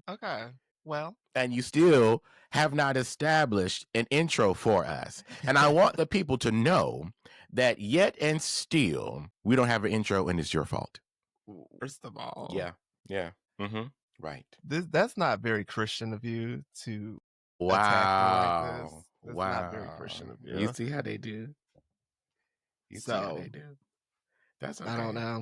Okay. Well, and you still have not established an intro for us. And I want the people to know that yet and still we don't have an intro, and it's your fault. first of all, Yeah. Right. that's not very Christian of you to attack me like this. Wow. That's not very Christian of You you. see how they do? You see how So they do? That's I don't okay. know.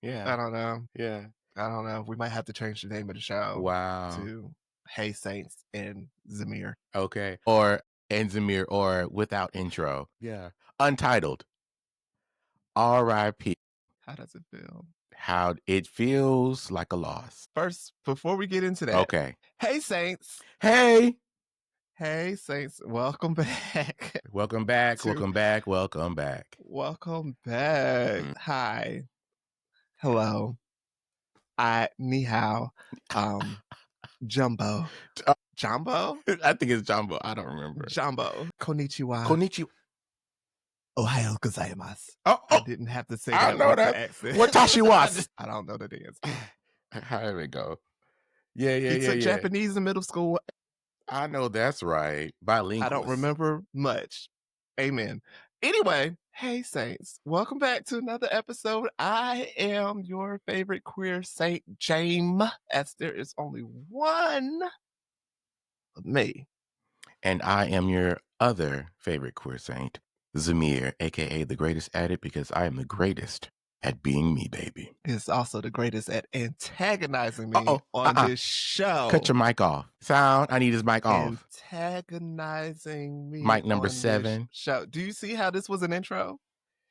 Yeah. I don't know. Yeah. I don't know. We might have to change the name of the show Wow. to Hey Saints and Zamir. Okay. Or and Zamir, or without intro. Yeah. Untitled. R.I.P. How does it feel? How it feels like a loss. First, before we get into that, Okay. Hey Saints. Hey. Hey Saints. Welcome back. Welcome back. to- Welcome back. Welcome back. Welcome back. Hi. Hello. Ni hao. Jumbo. Jumbo? I think it's Jumbo. I don't remember. Jumbo. Konnichiwa. Konnichiwa. Ohio gozaimasu. Oh, I didn't have to say I that know with that. the accent. Watashi was. I don't know the dance. How we go? Yeah. He took Japanese in middle school. I know that's right. Bilingual. I don't remember much. Amen. Anyway, hey Saints, welcome back to another episode. I am your favorite queer saint, Jame, as there is only one of me. And I am your other favorite queer saint, Zamir, aka the greatest at it, because I am the greatest at being me, baby. Is also the greatest at antagonizing me on this show. Cut your mic off. Sound, I need his mic off. Antagonizing me. Mic number on 7. This show. Do you see how this was an intro?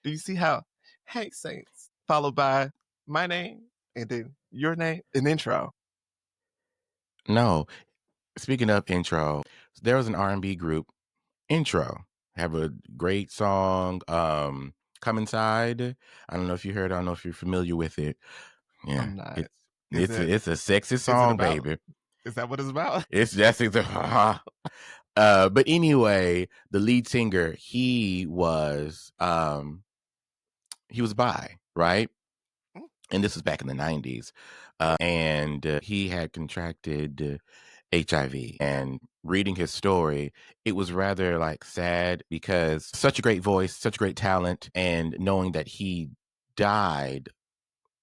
Do you see how, hey Saints, followed by my name and then your name, an intro? No. Speaking of intro, there was an R&B group, Intro. Have a great song, Come Inside. I don't know if you heard it. I don't know if you're familiar with it. Yeah. I'm not. It's a sexy song, baby. Is that what it's about? It's just but anyway, the lead singer, he was bi, right? And this was back in the 90s. And he had contracted HIV. And reading his story, it was rather like sad, because such a great voice, such a great talent, and knowing that he died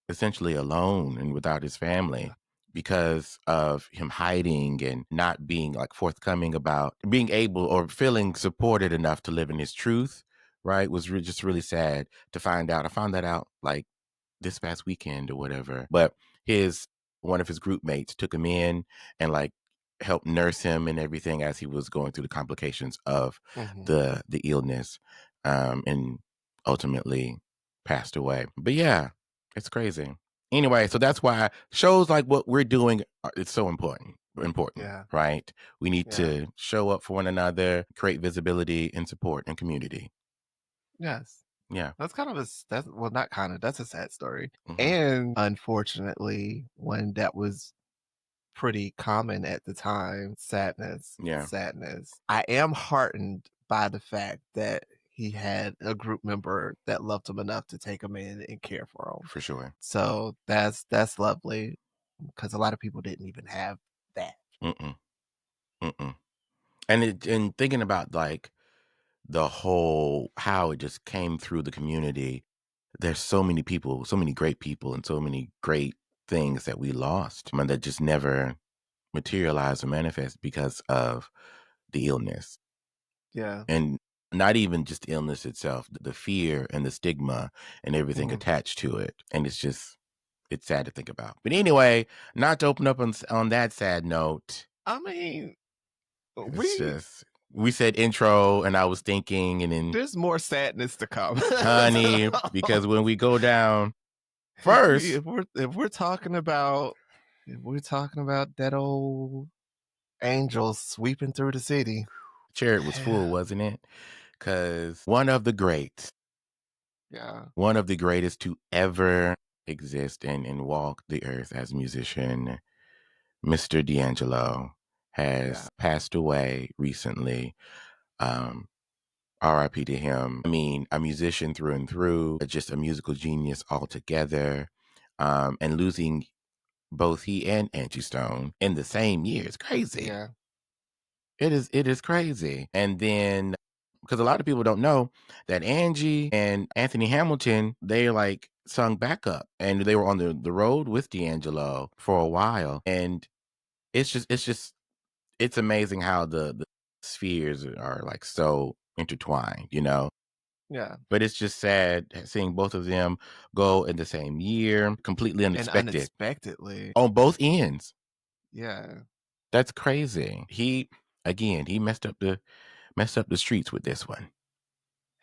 essentially alone and without his family because of him hiding and not being like forthcoming about being able or feeling supported enough to live in his truth, right? Was just really sad to find out. I found that out like this past weekend or whatever. But one of his group mates took him in and like helped nurse him and everything as he was going through the complications of the illness, and ultimately passed away. But yeah, it's crazy. Anyway, so that's why shows like what we're doing, it's so important, right? We need to show up for one another, create visibility and support and community. Yes. Yeah. That's that's a sad story. And unfortunately, one that was pretty common at the time, sadness. I am heartened by the fact that he had a group member that loved him enough to take him in and care for him. For sure. So that's lovely, because a lot of people didn't even have that. And thinking about like the whole, how it just came through the community, there's so many people, so many great people, and so many great things that we lost, and that just never materialized or manifest because of the illness. Yeah. And not even just the illness itself, the fear and the stigma and everything attached to it. And it's sad to think about. But anyway, not to open up on that sad note. I mean, we said intro, and I was thinking, and then there's more sadness to come, honey, because when we go down first, if we're talking about that old angel sweeping through the city, chariot was full, wasn't it? Because one of the greats, one of the greatest to ever exist and walk the earth as a musician, Mr. D'Angelo, has passed away recently. R.I.P. to him. I mean, a musician through and through, just a musical genius altogether. And losing both he and Angie Stone in the same year. It's crazy. Yeah. It is crazy. And then because a lot of people don't know that Angie and Anthony Hamilton, they like sung backup and they were on the road with D'Angelo for a while. And it's amazing how the spheres are like so intertwined, you know? Yeah. But it's just sad seeing both of them go in the same year, completely And unexpected unexpectedly. on both ends. Yeah. That's crazy. He messed up the streets with this one.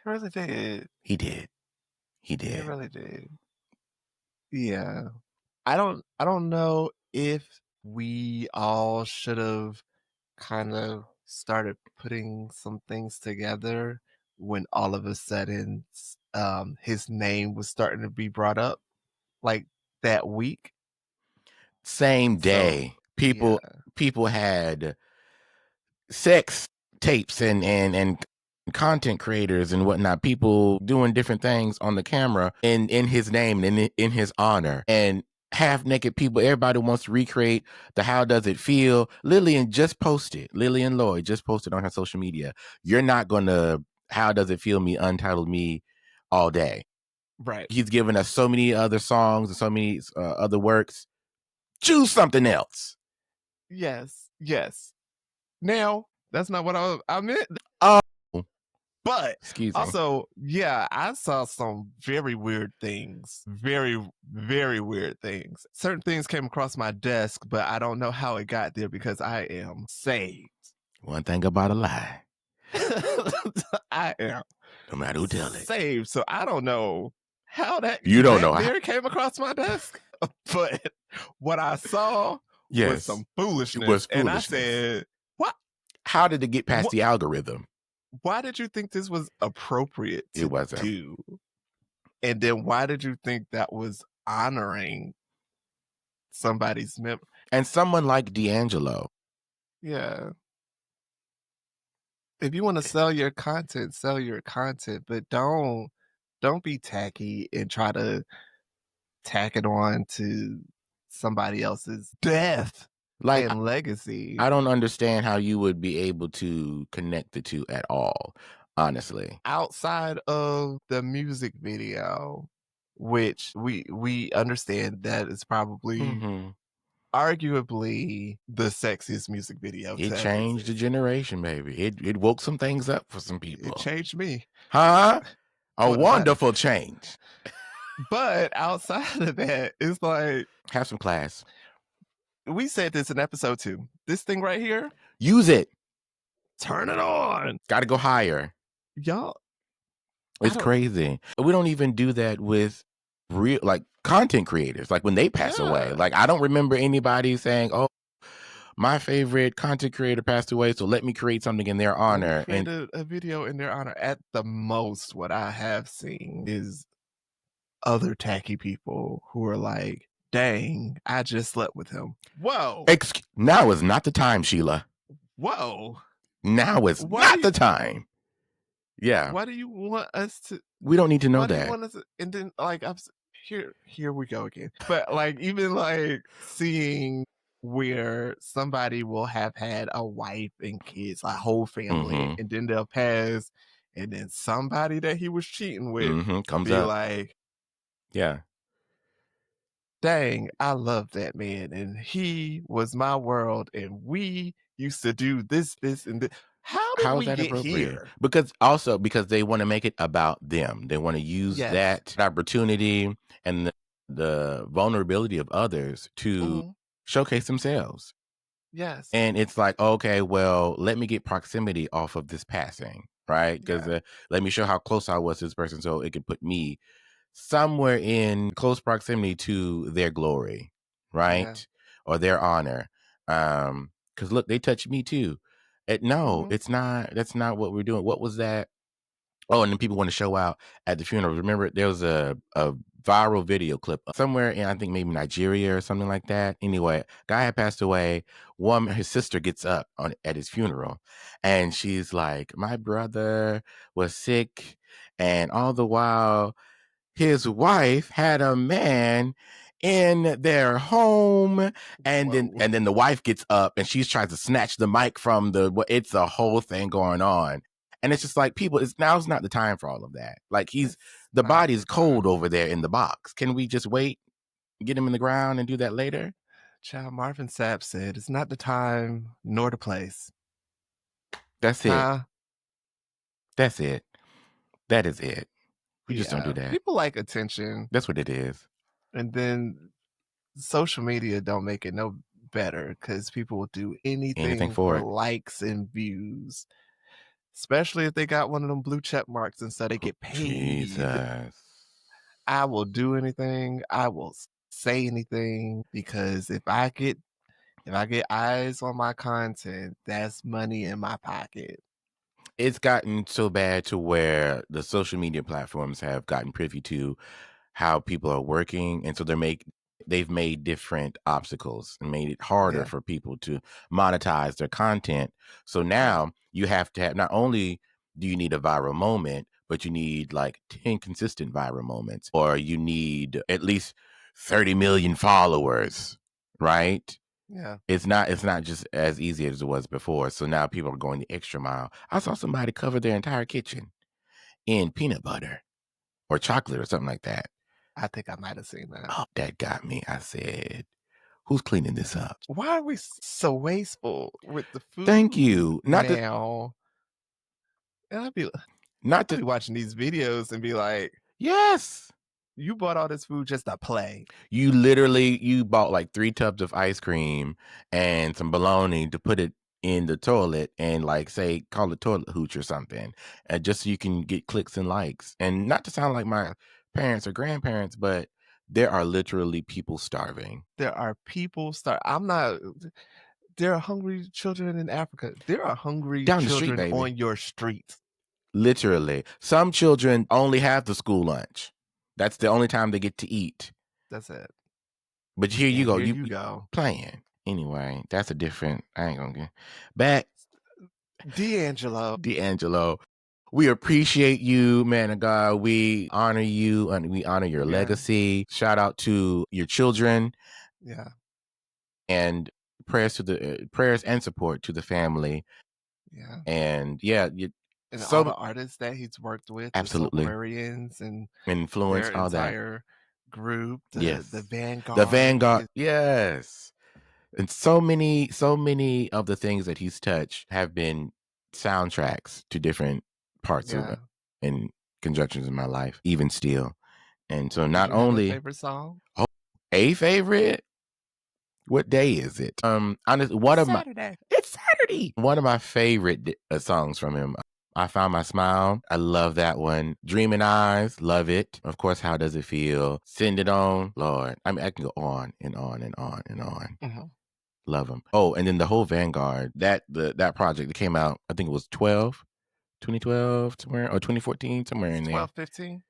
He really did. He did. He He did. really did. Yeah. I don't know if we all should have kind of started putting some things together when all of a sudden his name was starting to be brought up like that week. Same So, day, yeah. people had sex tapes and content creators and whatnot, people doing different things on the camera in his name and in his honor, and half naked people. Everybody wants to recreate the How Does It Feel. Lillian Lloyd just posted on her social media, you're not gonna How Does It Feel me Untitled Me all day. Right. He's given us so many other songs and so many other works. Choose something else. Yes. Yes. Now, that's not what I meant. Oh, But excuse me. also, yeah, I saw some very weird things. Very, very weird things. Certain things came across my desk, but I don't know how it got there because I am saved. One thing about a lie, I am no matter who tell it. saved. So I don't know how You don't know that how. there came across my desk. But what I saw was Yes, some it foolishness. was And I foolishness. said, what? How did it get past What? the algorithm? Why did you think this was appropriate It to wasn't. do? And then why did you think that was honoring somebody's memory? And someone like D'Angelo, Yeah. If you want to sell your content, but don't be tacky and try to tack it on to somebody else's death like, and legacy. I don't understand how you would be able to connect the two at all, honestly. Outside of the music video, which we understand that is probably hmm arguably the sexiest music video It to ever changed the exist. generation, baby. It woke some things up for some It people. changed me. Huh? A Put it that. wonderful change. But outside of that, it's like Have some class. we said this in episode 2. This thing right here, Use it. turn it on. Got to go higher. Y'all, I It's don't crazy. We don't even do that with real like content creators. Like when they pass away, yeah. like I don't remember anybody saying, "Oh, my favorite content creator passed away, so let me create something in their Let me honor." create And a video in their honor. At the most, what I have seen is other tacky people who are like, dang, I just slept with him. Whoa. now is not the time, Sheila. Whoa. Now is Why do not you the time. Yeah, why do you want us to we don't need to know why do you that. want us to, and then like here we go again. But like even like seeing where somebody will have had a wife and kids, a whole family, hmm and then they'll pass, and then somebody that he was cheating with Comes be up. like, Yeah. dang, I love that man, and he was my world, and we used to do this, this, and this. How did How is we that get appropriate? here? Because they want to make it about them. They want to use Yes. that opportunity and the vulnerability of others to Mhm. showcase themselves. Yes. And it's like, okay, well, let me get proximity off of this passing, right? Because Yeah. let me show how close I was to this person so it could put me somewhere in close proximity to their glory, Yeah. right? Or their honor. Because look, they touched me too. No, Mhm. it's not. That's not what we're doing. What was that? Oh, and then people want to show out at the funeral. Remember, there was a viral video clip somewhere in, I think maybe Nigeria or something like that. Anyway, guy had passed away. His sister gets up at his funeral, and she's like, "My brother was sick, and all the while, his wife had a man in their home, and then Whoa. the wife gets up and she's trying to snatch the mic from it's a whole thing going on. And it's just like, people, now's not the time for all of that. Like, It's the not body's the time. cold over there in the box. Can we just wait, get him in the ground and do that later? Child Marvin Sapp said, "It's not the time nor the place." That's it. Huh? That's it. That is it. We just don't do Yeah. that. People like attention, That's what it is. and then social media don't make it no better because people will do Anything anything for for it. likes and views, especially if they got one of them blue check marks and so they get paid. Jesus. I will do anything. I will say anything because if I get eyes on my content, that's money in my pocket. It's gotten so bad to where the social media platforms have gotten privy to how people are working, and so they've made different obstacles and made it harder Yeah. for people to monetize their content. So Yeah. now you have to have, not only do you need a viral moment, but you need like 10 consistent viral moments, or you need at least 30 million followers, right? Yeah. It's not just as easy as it was before. So now people are going the extra mile. I saw somebody cover their entire kitchen in peanut butter or chocolate or something like that. I think I might have seen that. Oh, that got me. I said, "Who's cleaning this up?" Why are we so wasteful with the Thank food you. now? And Not I'll to be watching these videos and be like, yes. you bought all this food just to play. You bought like 3 tubs of ice cream and some bologna to put it in the toilet and like say call it toilet hooch or something, just so you can get clicks and likes. And not to sound like my parents or grandparents, but there are literally people starving. There are people I'm not there are hungry children in Africa. There are hungry Down the street, children baby. on your streets. Literally. Some children only have the school lunch. That's the only time they get to eat. That's it. But here you And go, here you you go. playing. Anyway, that's a different, I ain't gonna get back. D'Angelo. D'Angelo, we appreciate you, man of God. We honor you and we honor your Yeah. legacy. Shout out to your children, Yeah. and prayers and support to the family. Yeah. And yeah, And all so the artists that he's worked with, the absolutely Soulquarians and influence, their all that. entire group, the Yes, the Vanguard, Vanguard. his Yes, and so many of the things that he's touched have been soundtracks to different parts of yeah. and conjunctions in my life, even still. And so Did not you have a only favorite song? a favorite, what day is it? Honestly, It's Saturday. it's Saturday. One of my favorite songs from him. I Found My Smile. I love that one. Dreaming Eyes, love it. Of course, How Does It Feel? Send It On, Lord. I mean, I can go on and on and on and on. Mhm. Love him. Oh, and then the whole Vanguard, that project that came out, I think it was 2012 somewhere, or 2014, somewhere It's in there. 12, 15.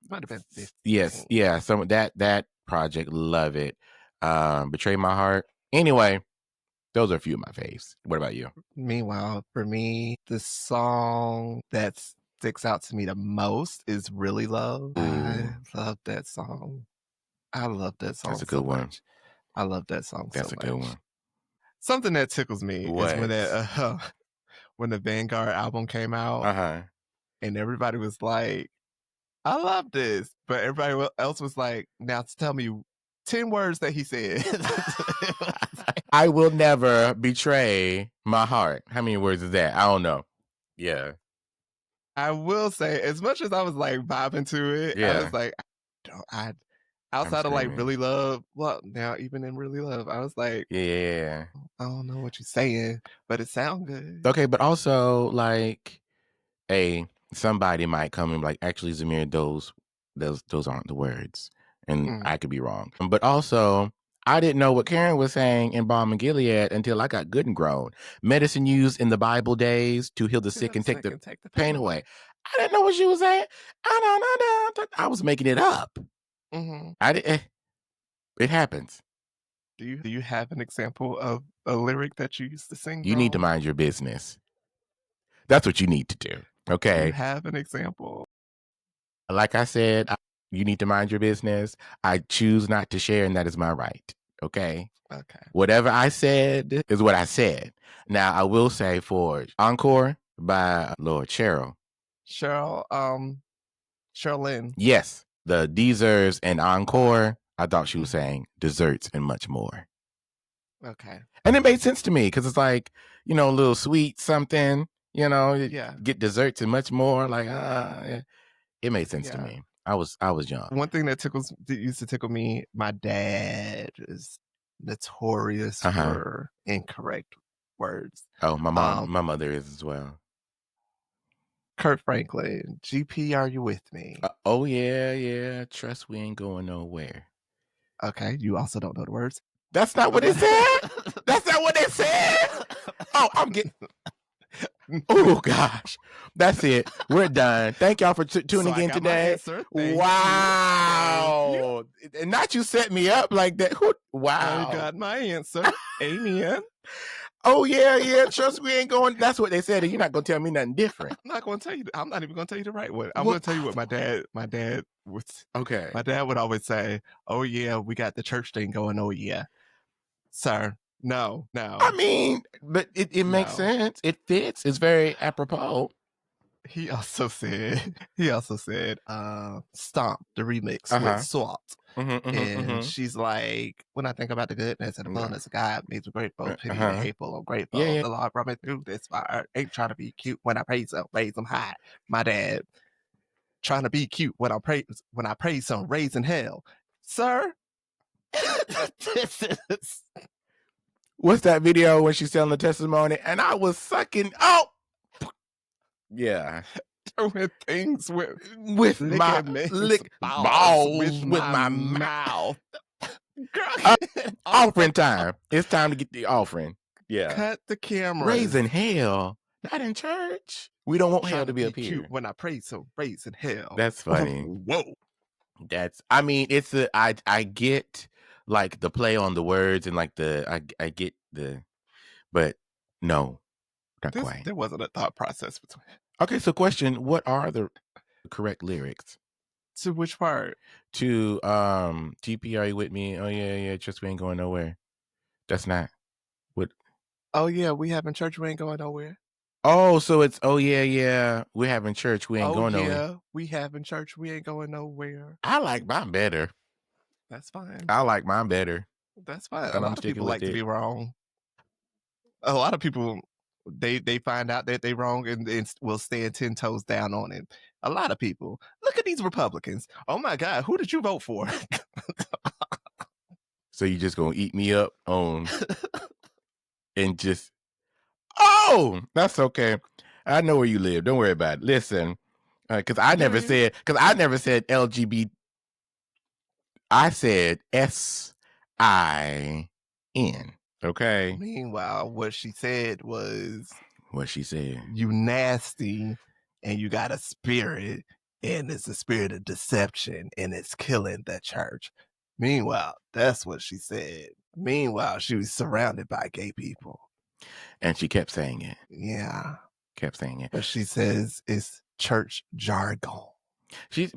Might have been Yes, 15. yeah, some of that project, love it. Betray My Heart. Anyway, those are a few of my faves. What about you? Meanwhile, for me, the song that sticks out to me the most is Really Love. Ooh, I love that song. I love that that's song a so good one. much. I love that song so That's a good much. one. Something that tickles me is when What? when the Vanguard album came out Uh-huh. and everybody was like, "I love this," but everybody else was like, "Now tell me 10 words that he said." I will never betray my heart. How many words is that? I don't know. Yeah. I will say, as much as I was like vibing to it, I was Yeah. like, don't I I'm outside of like screaming. Really Love, well, now even in Really Love, I was like, Yeah. I don't know what you're saying, but it sound good. Okay, but also like somebody might come and be like, actually, Zamir, those aren't the words. And Mm. I could be wrong. But also, I didn't know what Karen was saying in Balm and Gilead until I got good and grown. Medicine used in the Bible days to heal the To sick the and take sick the and take the pain pain away. away. I didn't know what she was saying. I was making it up. Hmm. I did. It happens. Do you have an example of a lyric that you used to sing You need to wrong? mind your business. That's what you need to do. Do you Okay. have an example? Like I said, You need to mind your business. I choose not to share, and that is my right. Okay. Okay. Whatever I said is what I said. Now, I will say for Encore by Lord Cheryl. Sherilyn. Yes, the desserts and Encore. I thought she was saying desserts and much more. Okay. And it made sense to me because it's like, a little sweet something, Yeah. get desserts and much more. Like, it made sense to me. I was young. One thing that used to tickle me, my dad is notorious for incorrect words. Oh, my mother is as well. Kurt Franklin, GP, are you with me? Oh, yeah. Trust we ain't going nowhere. Okay, you also don't know the words. That's not what it said. That's not what it said. Oh, I'm getting. Oh gosh, that's it. We're done. Thank y'all for tuning in today. Wow, and not you set me up like that. Wow, I got my answer. Amen. Oh yeah. Trust we ain't going. That's what they said, and you're not gonna tell me nothing different. I'm not going to tell you. I'm not even going to tell you the right one. I'm going to tell you what my dad was. Okay. My dad would always say, "Oh yeah, we got the church thing going. Oh yeah, sir." No. I mean, but it makes sense. It fits. It's very apropos. He also said, Stomp, the remix with SWAT. And she's like, when I think about the goodness and the fullness of God, makes me grateful, pity, and hateful. I'm grateful. Yeah. The Lord brought me through this fire. Ain't trying to be cute when I praise him, raise him high. My dad trying to be cute when I praise him, raising hell. Sir, this is... What's that video when she's telling the testimony? And I was sucking. Oh, yeah. Doing things with my balls with my mouth. Offering time. It's time to get the offering. Yeah. Cut the camera. Raising hell. Not in church. We don't want hell to be up here. Cute when I pray, so raising hell. That's funny. Whoa. It's I get like the play on the words and like I get the, but no, not quite. There wasn't a thought process between. Okay, so question: what are the correct lyrics? To which part? To GP, are you with me? Oh yeah, trust we ain't going nowhere. That's not what. Oh yeah, we having church, we ain't going nowhere. Oh, so it's oh yeah, we're having church, we ain't going nowhere. Yeah, we having church, we ain't going nowhere. I like mine better. That's fine. I like mine better. That's fine. A lot of people like to be wrong. A lot of people, they find out that they wrong and will stand 10 toes down on it. A lot of people. Look at these Republicans. Oh my God, who did you vote for? So you just gonna eat me up on and just, oh, that's okay. I know where you live. Don't worry about it. Listen, because I never said LGBT. I said SIN. Okay. Meanwhile, what she said was, what she said, you nasty and you got a spirit, and it's a spirit of deception and it's killing the church. Meanwhile, that's what she said. Meanwhile, she was surrounded by gay people. And she kept saying it. Yeah. Kept saying it. But she says it's church jargon. She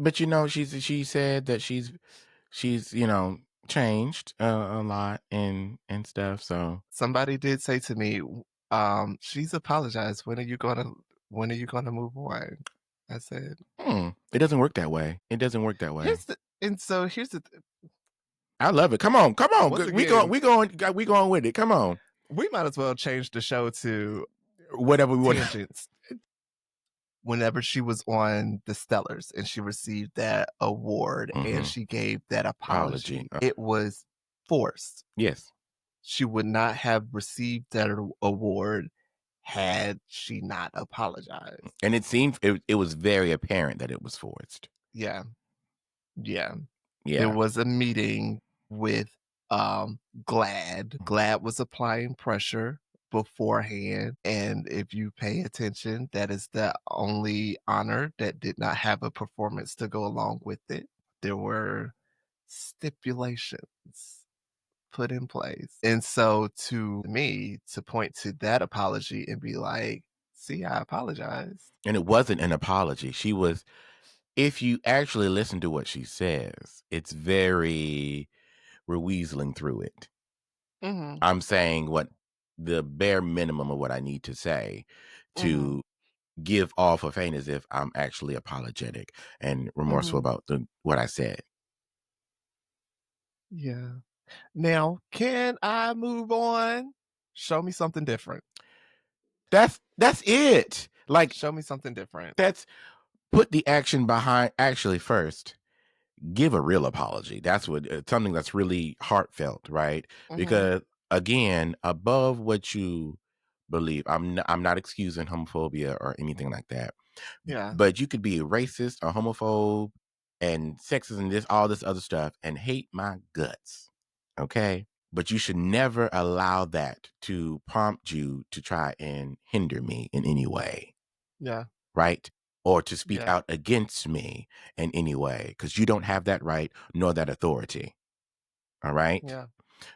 said that she's changed a lot and stuff. So somebody did say to me, she's apologized. When are you gonna move on? I said, it doesn't work that way. It doesn't work that way. Here's the I love it. Come on. We going with it. Come on. We might as well change the show to whatever we want. Tangents. Whenever she was on The Stellars and she received that award and she gave that apology, it was forced. Yes. She would not have received that award had she not apologized. And it seemed it was very apparent that it was forced. Yeah. There was a meeting with GLAAD. GLAAD was applying pressure beforehand, and if you pay attention, that is the only honor that did not have a performance to go along with it. There were stipulations put in place. And so to me, to point to that apology and be like, see, I apologize. And it wasn't an apology. She was if you actually listen to what she says, it's very we're weaseling through it. Mhm. I'm saying what the bare minimum of what I need to say Mhm. to give off a feign as if I'm actually apologetic and remorseful Mhm. about what I said. Yeah. Now, can I move on? Show me something different. That's it. Like Show me something different. that's put the action behind actually first. Give a real apology. That's what something that's really heartfelt, right? Mhm. Because again, above what you believe, I'm not excusing homophobia or anything like that. Yeah. But you could be a racist, a homophobe, and sexist and this all this other stuff and hate my guts. Okay? But you should never allow that to prompt you to try and hinder me in any way, Yeah. right? Or to speak Yeah. out against me in any way, because you don't have that right nor that authority. All right. Yeah.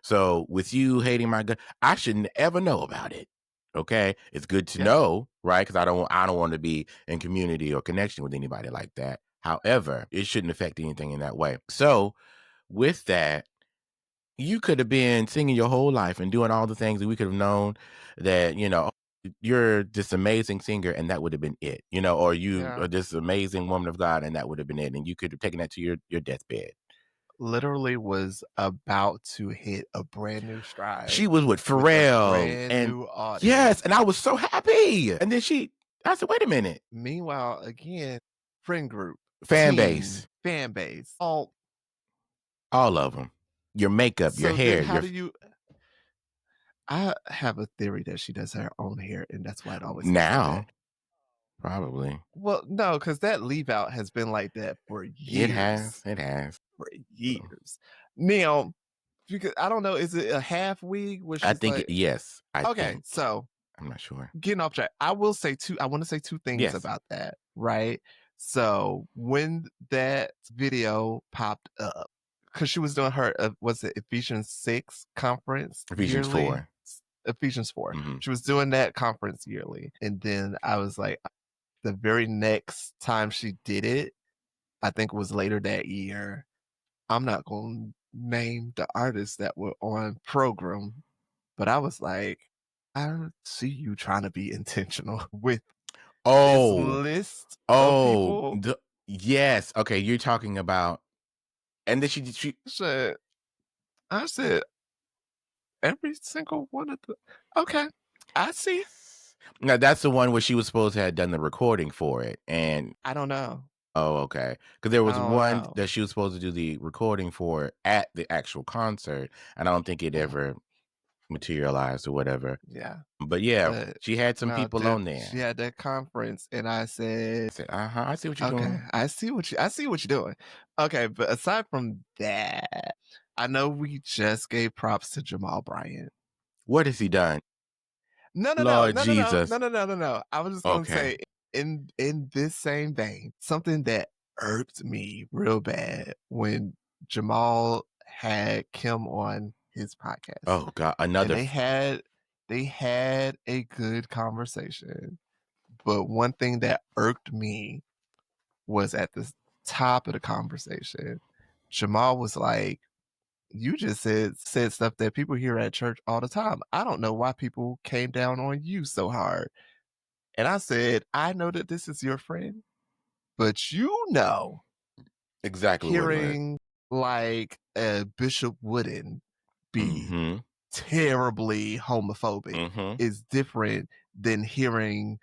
So with you hating my gut, I shouldn't ever know about it. Okay. It's good to Yeah. know, right? Because I don't want to be in community or connection with anybody like that. However, it shouldn't affect anything in that way. So with that, you could have been singing your whole life and doing all the things that we could have known that, you're this amazing singer and that would have been it, or you Yeah. are this amazing woman of God and that would have been it. And you could have taken that to your deathbed. Literally was about to hit a brand new She stride was with with a Pharrell brand and new yes, audience. and I was so happy. And then I said, wait a minute, Meanwhile, again, friend group, fan team, base, fan base, all. all of them, your makeup, your So then hair, how do you I have a theory that she does her own hair, and that's why it always looks like that. now, probably. Well, no, because that leave out has been like that for It has, years. it has. For years. Now, because I don't know, is it a half wig where I she's think, like, yes, I okay, think. so I'm not sure. getting off track. I want to say two things Yes, about that, right? So when that video popped up, because she was doing her, was it Ephesians 6 conference Ephesians yearly? 4. Ephesians 4. Hmm. She was doing that conference yearly. And then I was like, the very next time she did it, I think it was later that year. I'm not going to name the artists that were on program, but I was like, I see you trying to be intentional with this Oh, list of oh, people. yes. Okay, you're talking about, and then she Shit. I said, every single one of the. Okay. I see. yes. Now that's the one where she was supposed to have done the recording for it, and I don't know. oh, okay, because there I was don't one know. that she was supposed to do the recording for at the actual concert, and I don't think it Mm, ever materialized or whatever. yeah. But yeah, But she had some no, people on she there. had that conference, and I I said, said, I see what you're okay, doing. I see what you're doing. Okay, but aside from that, I know we just gave props to Jamal Bryant. What has he done? No, no, no, Lord no, no, no, Jesus. no, no, no, no, no. I was just gonna Okay. say in this same vein, something that irked me real bad when Jamal had Kim on his podcast, Oh God, and another. they had a good conversation. But one thing that irked me was at the top of the conversation, Jamal was like, "You just said stuff that people hear at church all the time. I don't know why people came down on you so hard." And I said, "I know that this is your friend, but Exactly what it was. hearing like Bishop Wooden be Mm-hmm. terribly homophobic Mm-hmm. is different than hearing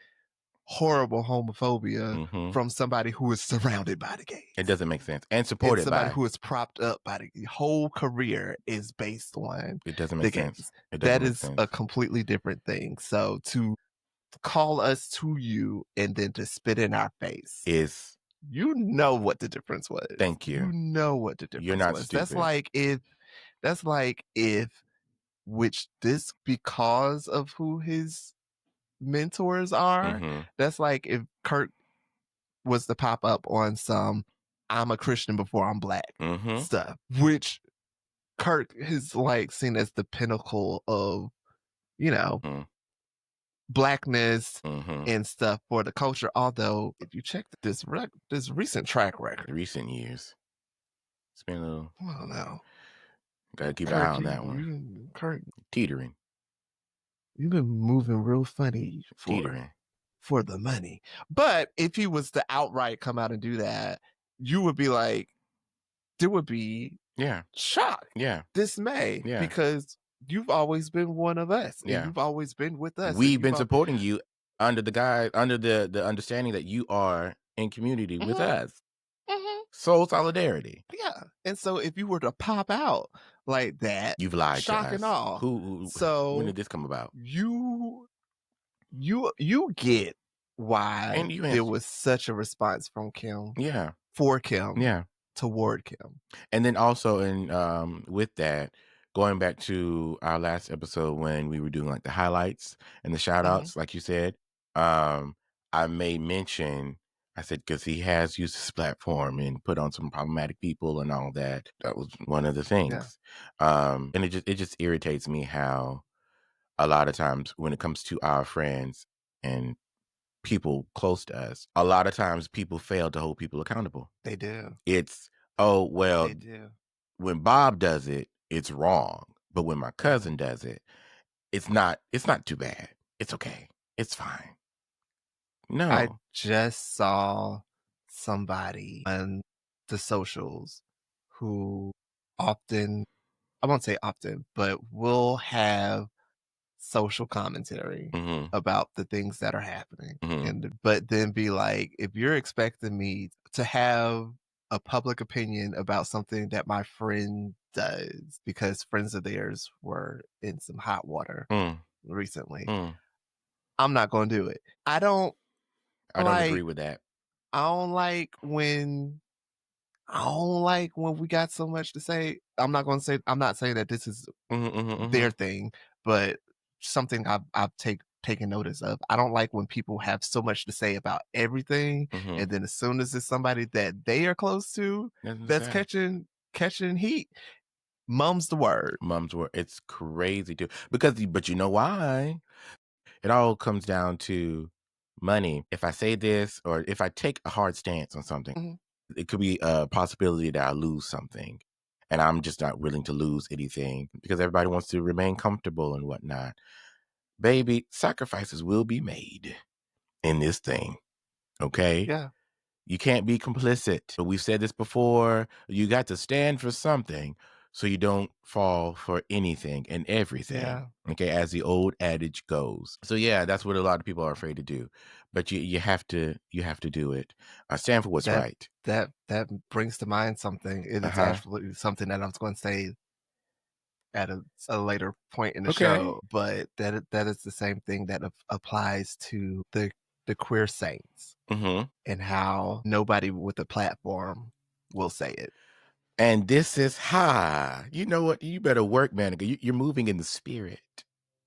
horrible homophobia Mm-hmm. from somebody who is surrounded by the It gays doesn't make sense. And and supported somebody by. who is propped up by the whole career is based on It doesn't the make sense. gays. It doesn't That make is a sense. completely different thing. So to call us to you and then to spit in our face, Is you know what the difference was. thank You you. know what the You're difference not was. stupid. That's like if which this because of who his mentors are, Mm-hmm. that's like if Kurt was to pop up on some I'm a Christian before I'm black Mm-hmm. stuff, which Kurt is like seen as the pinnacle of, you know, Mm-hmm. blackness Mhm. and stuff for the culture. Although, if you check this recent track record, Recent years. It's been a little I don't know, gotta keep an eye Kirk, on that one. Kirk, Teetering. you've been moving real funny Teetering. for the money. But if he was to outright come out and do that, you would be like, there would be Yeah. shock, Yeah. dismay, Yeah. because you've always been one of us and Yeah. you've always been with us and We've you've been supporting you under the understanding that you are in community with Mhm, us. mhm. Soul solidarity. Yeah. And so if you were to pop out like that, You've lied to shock and us. all. When did So this come about? you get why And you there answer. was such a response from Kim, Yeah. for Kim, Yeah. toward Kim. And then also in with that, going back to our last episode when we were doing like the highlights and the shout Mhm, outs, like you said, um, I made mention, I said, because he has used this platform and put on some problematic people and all that. That was one of the yeah, things. And it just irritates me how a lot of times when it comes to our friends and people close to us, a lot of times people fail to hold people accountable. they do. It's, oh, well, They do. when Bob does it, it's wrong. But when my Mhm. cousin does it, it's not too bad. It's okay. It's fine. I No. just saw somebody on the socials who often, I won't say often, but will have social commentary Mhm. about the things that are happening. Mhm. And but then be like, if you're expecting me to have a public opinion about something that my friend does because friends of theirs were in some hot water Mm. recently, Mm. I'm not going to do it. I don't agree Like with that. I don't like when I don't like when we got so much to say. I'm not saying that this is Mhm. Mhm. their Mhm. thing, but something I've taken notice of. I don't like when people have so much to say about everything, Mhm. and then as soon as it's somebody that they are close to Nothing to that's say. catching heat, mum's the word. Mums were it's crazy too. But you know why? It all comes down to money. If I say this or if I take a hard stance on something, Mhm. it could be a possibility that I lose something. And I'm just not willing to lose anything because everybody wants to remain comfortable and whatnot. Baby, sacrifices will be made in this thing. Okay. Yeah, You can't be complicit. But we've said this before. You got to stand for something so you don't fall for anything and everything. yeah. Okay, as the old adage goes. So yeah, that's what a lot of people are afraid to do. But you have to do it. Stand for what's That right. that brings to mind something. It is Uh-huh. actually something that I was going to say at a later point in the Okay. show, but that is the same thing that applies to the queer saints Mm-hmm. and how nobody with a platform will say it. And this is high. You know what? You better work, man. You're moving in the spirit.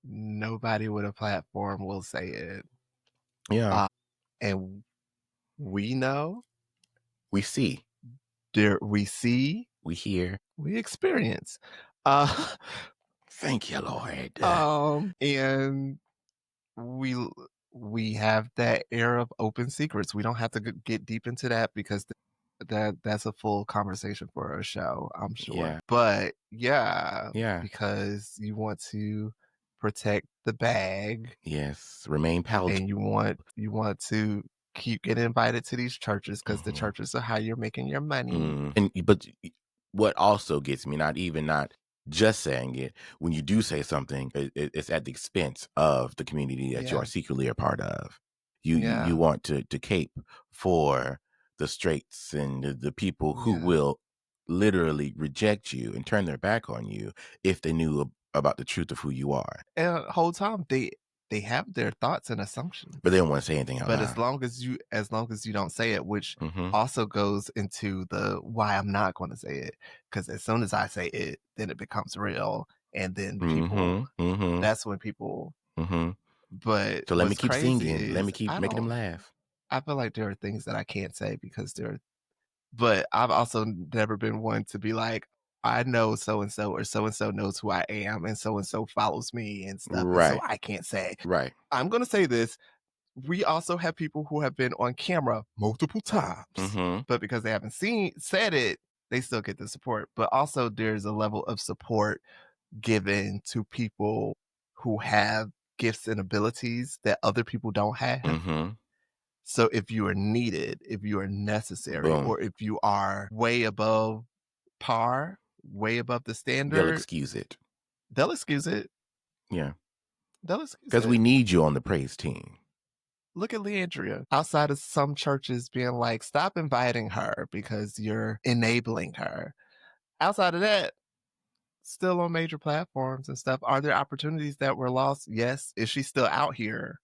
Nobody with a platform will say it. Yeah. Uh, and we know, We see. we see, We hear. we experience. Uh, Thank you, Lord. and we we have that era of open secrets. We don't have to get deep into that because that's a full conversation for a show, I'm sure. Yeah. But yeah, Yeah. because you want to protect the bag Yes. Remain and palatable. you want to keep getting invited to these churches because the Mhm. churches are how you're making your money. What also gets me, not just saying it, when you do say something, it's at the expense of the community that you are Yeah. secretly a part of. You Yeah. want to cape for the straights and the people who Yeah. will literally reject you and turn their back on you if they knew about the truth of who you are. And the whole time they have their thoughts and But they assumptions. don't want to say anything out But loud. as long as you don't say it, which Mm-hmm. also goes into the why I'm not gonna say it, because as soon as I say it, then it becomes real, and then Mm-hmm. Mm-hmm. that's when people Mm-hmm. but So let me what's keep crazy singing. Let me is keep making them laugh. I feel like there are things that I can't say because but I've also never been one to be like, I know so and so knows who I am, and so follows me and stuff, and so Right. I can't say. Right. I'm gonna say this, we also have people who have been on camera multiple times, Mhm. but because they haven't said it, they still get the support. But also there's a level of support given to people who have gifts and abilities that other people don't have. Mhm. So if you are needed, if you are necessary, Boom. or if you are way above par, way above the They'll standard, excuse it. they'll excuse it. Yeah. They'll excuse Because we it. need you on the praise team. Look at Leandria. Outside of some churches being like, stop inviting her because you're enabling her. Outside of that, still on major platforms and stuff. Are there opportunities that were lost? Yes. Is she still out here?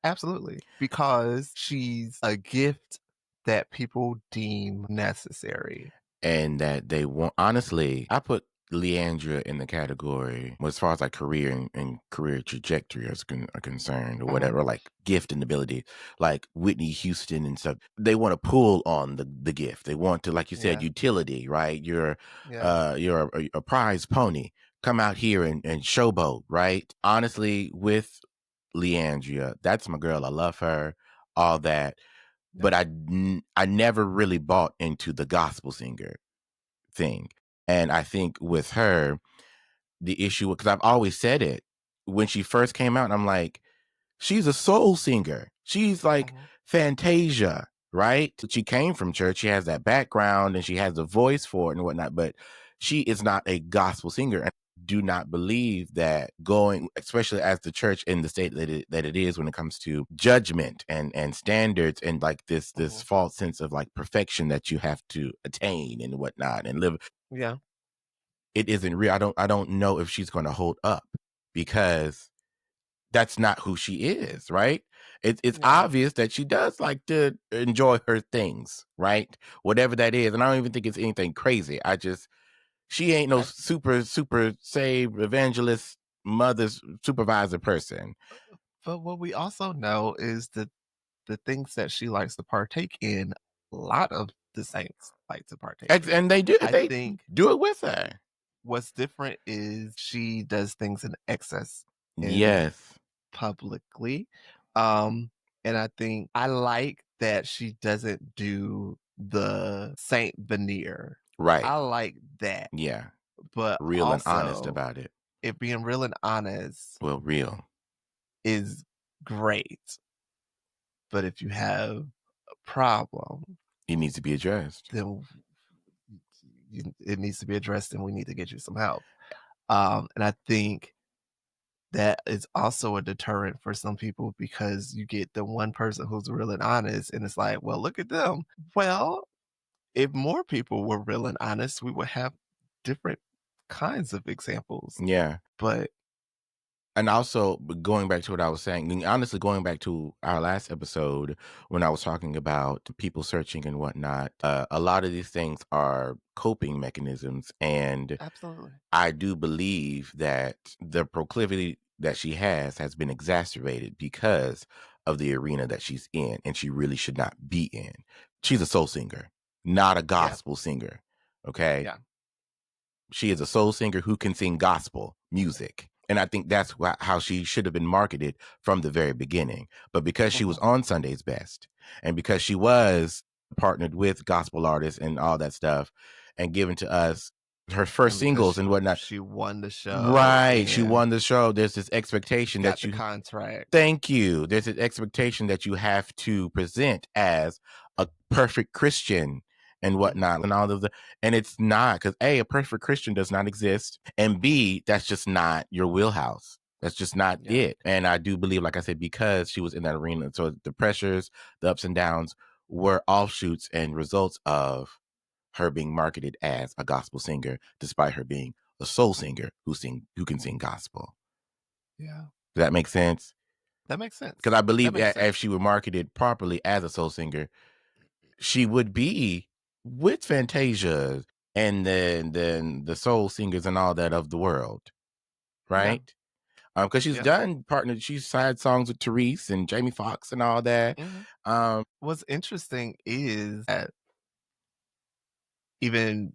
Absolutely. Because she's a gift that people deem necessary. And that they want, honestly, I put Leandria in the category as far as like career and career trajectory are concerned, or Mhm. whatever, like gift and ability, like Whitney Houston and stuff. They want to pull on the gift. They want to, like you said, Yeah. utility, right? Yeah. You're a prize pony. Come out here and showboat, right? Honestly, with Leandria, that's my girl. I love her, all that. Yeah. But I never really bought into the gospel singer thing. And I think with her, the issue, because I've always said it when she first came out, I'm like, she's a soul singer. She's like Mhm. Fantasia, right? She came from church. She has that background and she has a voice for it and whatnot, but she is not a gospel singer. And I do not believe that going, especially as the church in the state that it is when it comes to judgment and standards and like this Mhm. false sense of like perfection that you have to attain and whatnot and live, Yeah. it isn't real. I don't know if she's going to hold up because that's not who she is, right? It's Yeah. obvious that she does like to enjoy her things, right? Whatever that is. And I don't even think it's anything crazy. She ain't no Okay. super saved evangelist mother's supervisor person. But what we also know is that the things that she likes to partake in, a lot of the saints like to partake in. And I they think do it with her. what's different is she does things in excess in Yes. publicly. Um, and I think I like that she doesn't do the saint veneer. Right. I like that. Yeah. But Real and honest also, about it. it being real and honest Well, real. is great. But if you have a problem, It needs to be addressed. then it needs to be addressed and we need to get you some help. And I think that is also a deterrent for some people because you get the one person who's real and honest, and it's like, well, look at them. Well, if more people were real and honest, we would have different kinds of examples. Yeah. But And also, going back to what I was saying, and honestly, going back to our last episode when I was talking about people searching and whatnot, a lot of these things are coping mechanisms. And absolutely. I do believe that the proclivity that she has been exacerbated because of the arena that she's in, and she really should not be in. She's a soul singer, not a Yeah. gospel singer. Okay. Yeah. She is a soul singer who can sing gospel music. And I think that's how she should have been marketed from the very beginning. But because she was Mhm. on Sunday's Best, and because she was partnered with gospel artists and all that stuff, and given to us her first And because singles and whatnot, she won the show right? She and won the show. There's this expectation got that the you contract. Thank you. There's an expectation that you have to present as a perfect Christian and Mhm. whatnot, and all of the, and it's not, because a perfect Christian does not exist, and B, that's just not your wheelhouse. That's just not Yeah. it. And I do believe, like I said, because she was in that arena, so the pressures, the ups and downs were offshoots and results of her being marketed as a gospel singer, despite her being a soul singer who can sing gospel. Yeah. Does that make sense? That makes sense. Because I That believe makes if sense. she were marketed properly as a soul singer, she would be with Fantasia and then the soul singers and all that of the world, Yeah. right? Because she's Yeah. done partnered, she's had songs with Therese and Jamie Foxx and all that. Mhm. Um, What's interesting is that even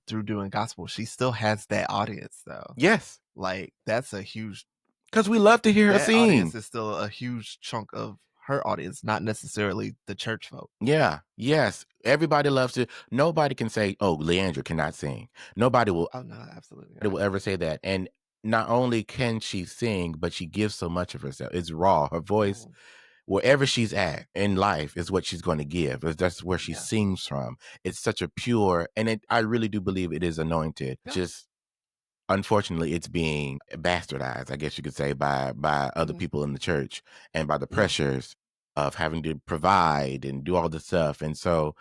through doing gospel, she still has that audience though. Yes, Like, that's a huge because we love to hear her that audience sing. is still a huge chunk of her audience, not necessarily the church folk. Yeah, yes. Everybody loves to. Nobody can say, "Oh, Leandra cannot sing." Nobody will Oh, no, absolutely Nobody not. will ever say that. And not only can she sing, but she gives so much of herself. It's raw. Her voice, Mhm. wherever she's at in life, is what she's going to give. That's where she Yeah. sings from. It's such a pure, and I really do believe it is anointed. Yeah. Just unfortunately, it's being bastardized, I guess you could say, by other Mhm. people in the church and by the Yeah. pressures of having to provide and do all this stuff. And so,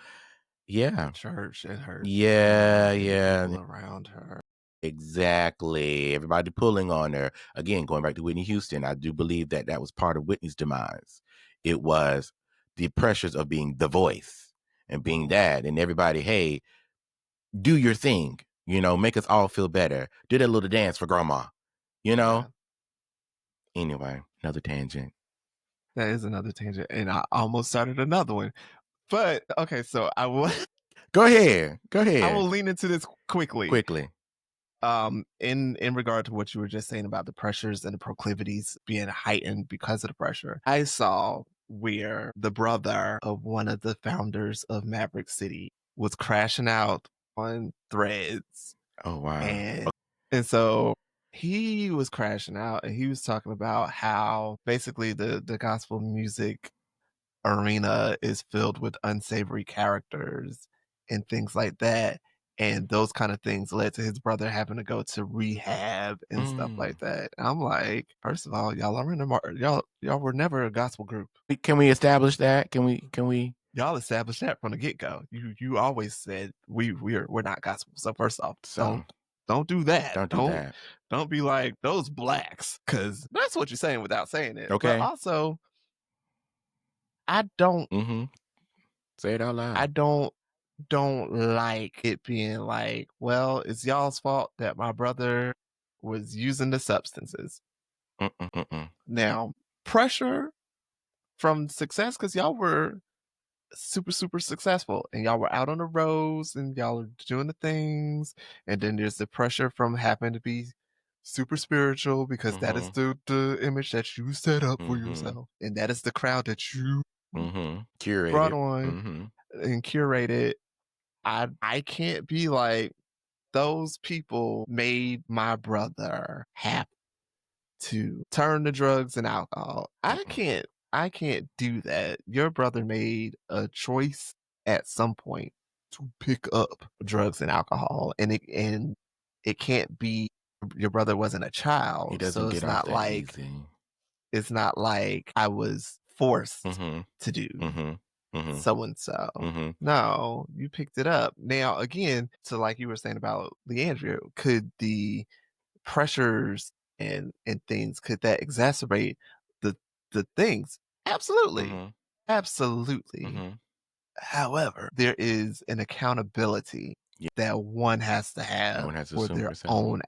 The yeah, church and her yeah, surrounding yeah. people around her. Exactly. Everybody pulling on her. Again, going back to Whitney Houston, I do believe that that was part of Whitney's demise. It was the pressures of being the voice and being Mhm. that, and everybody, hey, do your thing, make us all feel better. Do that little dance for grandma, you know? Yeah. Anyway, another tangent. That is another tangent, and I almost started another one. But, okay, so I will Go ahead. Go I will ahead. lean into this quickly. Quickly. In regard to what you were just saying about the pressures and the proclivities being heightened because of the pressure, I saw where the brother of one of the founders of Maverick City was crashing out on Threads, Oh, wow. and so he was crashing out, and he was talking about how basically the gospel music arena is filled with unsavory characters and things like that. And those kind of things led to his brother having to go to rehab and stuff Mm. like that. And I'm like, first of all, y'all are in the y'all were never a gospel group. Can we establish that? Can we? Y'all established that from the get go. You always said we're not gospel. So first off, So don't do that. don't do that. Don't be like those blacks, because that's what you're saying without saying it. But Okay. also, I don't Mm-hmm. Say it out I loud. don't like it being like, well, it's y'all's fault that my brother was using the substances. Mm-mm, mm-mm. Now, pressure from success, because y'all were super, super successful and y'all were out on the roads and y'all are doing the things. And then there's the pressure from having to be super spiritual, because that is Mm-hmm. the image that you set up for Mm-hmm. yourself. And that is the crowd that you Mm-hmm. brought Curated. on Mm-hmm. and curated. I can't be like, those people made my brother have to turn to drugs and alcohol. Mm-mm. I can't do that. Your brother made a choice at some point to pick up drugs and alcohol, and it can't be your brother wasn't a He child, so doesn't get off that easy. it's not like I was forced Mm-hmm. to do Mm-hmm. Mm-hmm. so and so. Mm-hmm. No, you picked it up. Now, again, so like you were saying about Leandria, could the pressures and things, could that exacerbate the things? Absolutely. Mm-hmm. Absolutely. Mm-hmm. However, there is an accountability Yeah. that one has to No have one has to for assume their for self. own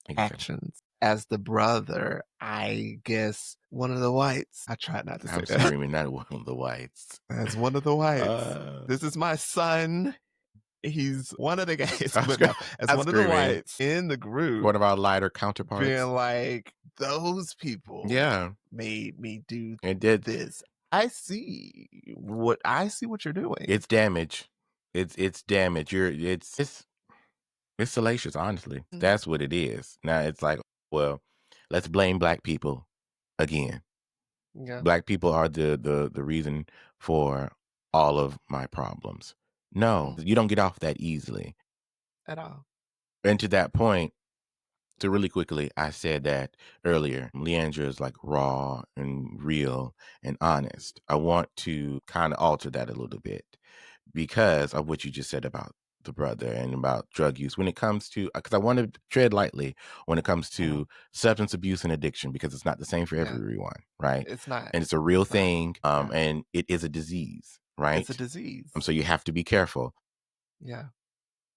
Exactly. actions. As the brother, I guess one of the whites. I tried not to say I'm that. screaming, not one of the whites. As one of the whites. Uh, This is my son. He's one of the guys, I'm, but scre- no, as I'm one of the screaming. whites in the group, One of our lighter being counterparts. like, those people Yeah. made me do It did. this. I see what you're doing. It's damage. It's damage. It's salacious, honestly. Mhm. That's what it is. Now it's like, well, let's blame black people again. Yeah. Black people are the reason for all of my problems. No, Mhm. you don't get off that easily. At all. And to that point, so really quickly, I said that earlier. Leandra is like raw and real and honest. I want to kind of alter that a little bit because of what you just said about the brother and about drug use. When it comes to, because I want to tread lightly when it comes Mhm. to substance abuse and addiction, because it's not the same for Yeah. everyone, right? It's not. And it's a real It's not. thing, Yeah. and it is a disease, It's a right? disease. So you have to be careful. Yeah.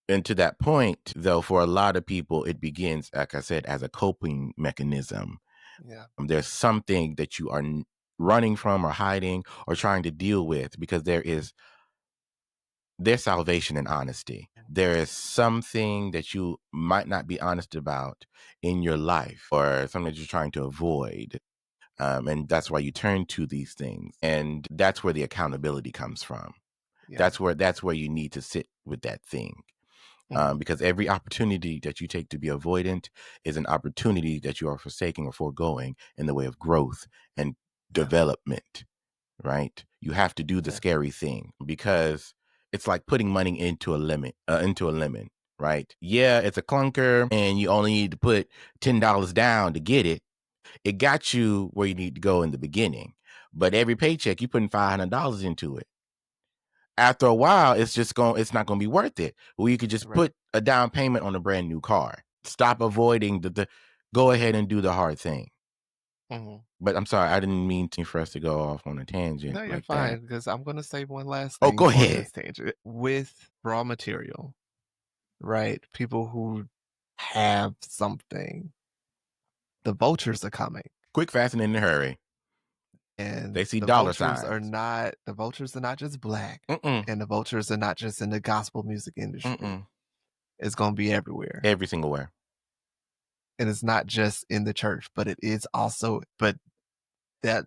And to that point, though, for a lot of people, it begins, like I said, as a coping mechanism. Yeah. There's something that you are running from or hiding or trying to deal with because there is their salvation in honesty. There is something that you might not be honest about in your life, or something that you're trying to avoid. And that's why you turn to these things. And that's where the accountability comes from. Yeah. That's where you need to sit with that thing. Because every opportunity that you take to be avoidant is an opportunity that you are forsaking or foregoing in the way of growth and Yeah. development, right? You have to do the Yeah. scary thing, because it's like putting money into a lemon, right? Yeah, it's a clunker and you only need to put $10 down to get it. It got you where you need to go in the beginning, but every paycheck you putting $500 into it. After a while, it's not going to be worth it. Well, you could just Right. put a down payment on a brand new car. Stop avoiding go ahead and do the hard thing. Mhm. But I'm sorry, I didn't mean for us to go off on a tangent No, you're like that. fine because I'm gonna say one last Oh, thing go on ahead. this tangent. With raw material, right? People who have something, the vultures are coming. Quick, fast, and in a hurry. And They see dollar signs. the vultures are not just black, Mm-mm. and the vultures are not just in the gospel music industry. Mm-mm. It's gonna be everywhere. Every single where. And it's not just in the church, but it is also but that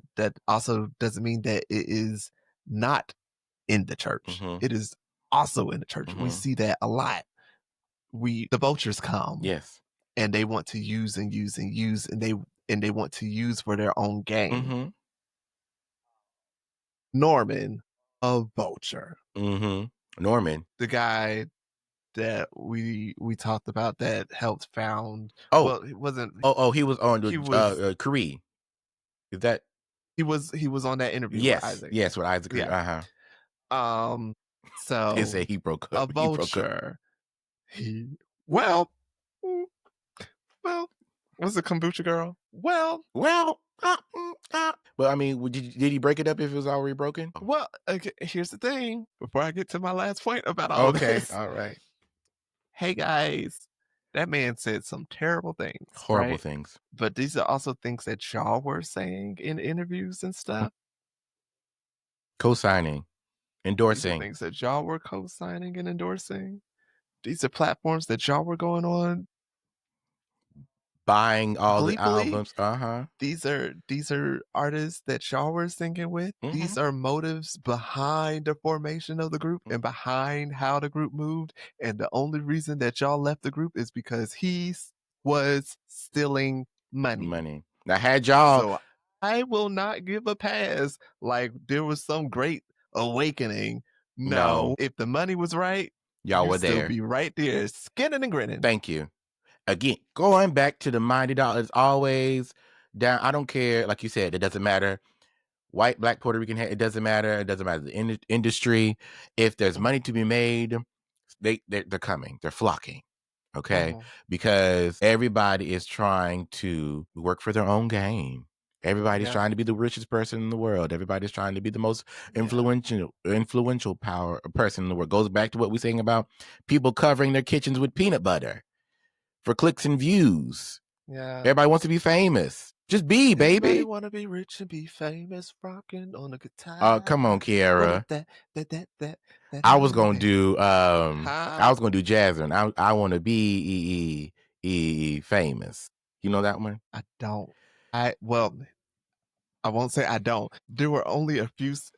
also doesn't mean that it is not in the church. Mm-hmm. It is also in the church. We Mm-hmm. see that a lot. The vultures come Yes. and they want to use and use and use and they want to use for their own gain. Mm-hmm. Norman, a vulture. Mm-hmm. Norman. The guy that we talked about that helped found Oh, well, it wasn't he was on he the was Cree. Is that he was on that interview with yes, Isaac. yes, with Isaac Cree. Yeah. Uh-huh. Um, They say so he broke a up. He broke up. vulture, he well, mm, well, was it kombucha girl? Well, Well, but I mean, did he break it up if it was already broken? Oh. well, okay, here's the thing. Before I get to my last point about all of Okay, this, all right. hey guys, that man said some terrible things, Horrible right? things. But these are also things that y'all were saying in interviews and stuff. Co-signing, These are endorsing, things that y'all were co-signing and endorsing. These are platforms that y'all were going on buying all the gleefully. albums. Uh-huh. These are artists that y'all were singing with. Mm-hmm. These are motives behind the formation of the group Mm. and behind how the group moved. And the only reason that y'all left the group is because was stealing money. Money. Now had y'all So I will not give a pass like there was some great awakening. no, No, if the money was right, y'all you were still there. be right there, skinning and grinning. Thank you. Again, going back to the mighty dollar is always down. I don't care. Like you said, it doesn't matter. White, black, Puerto Rican, it doesn't matter. It doesn't matter the industry. If there's Mhm, money to be made, they're coming. They're flocking. Okay, mhm. because everybody is trying to work for their own gain. Everybody's Yeah, trying to be the richest person in the world. Everybody's trying to be the most yeah, influential power person in the world. Goes back to what we're saying about people covering their kitchens with peanut butter for clicks and views. yeah. Everybody wants to be famous. Just be, Everybody baby. wanna be rich and be famous, rocking on a Come on, guitar. Well, Kiara. that I was gonna I do I huh? was gonna do Jasmine. I wanna be famous. You know that one? I don't. I won't say I don't. There were only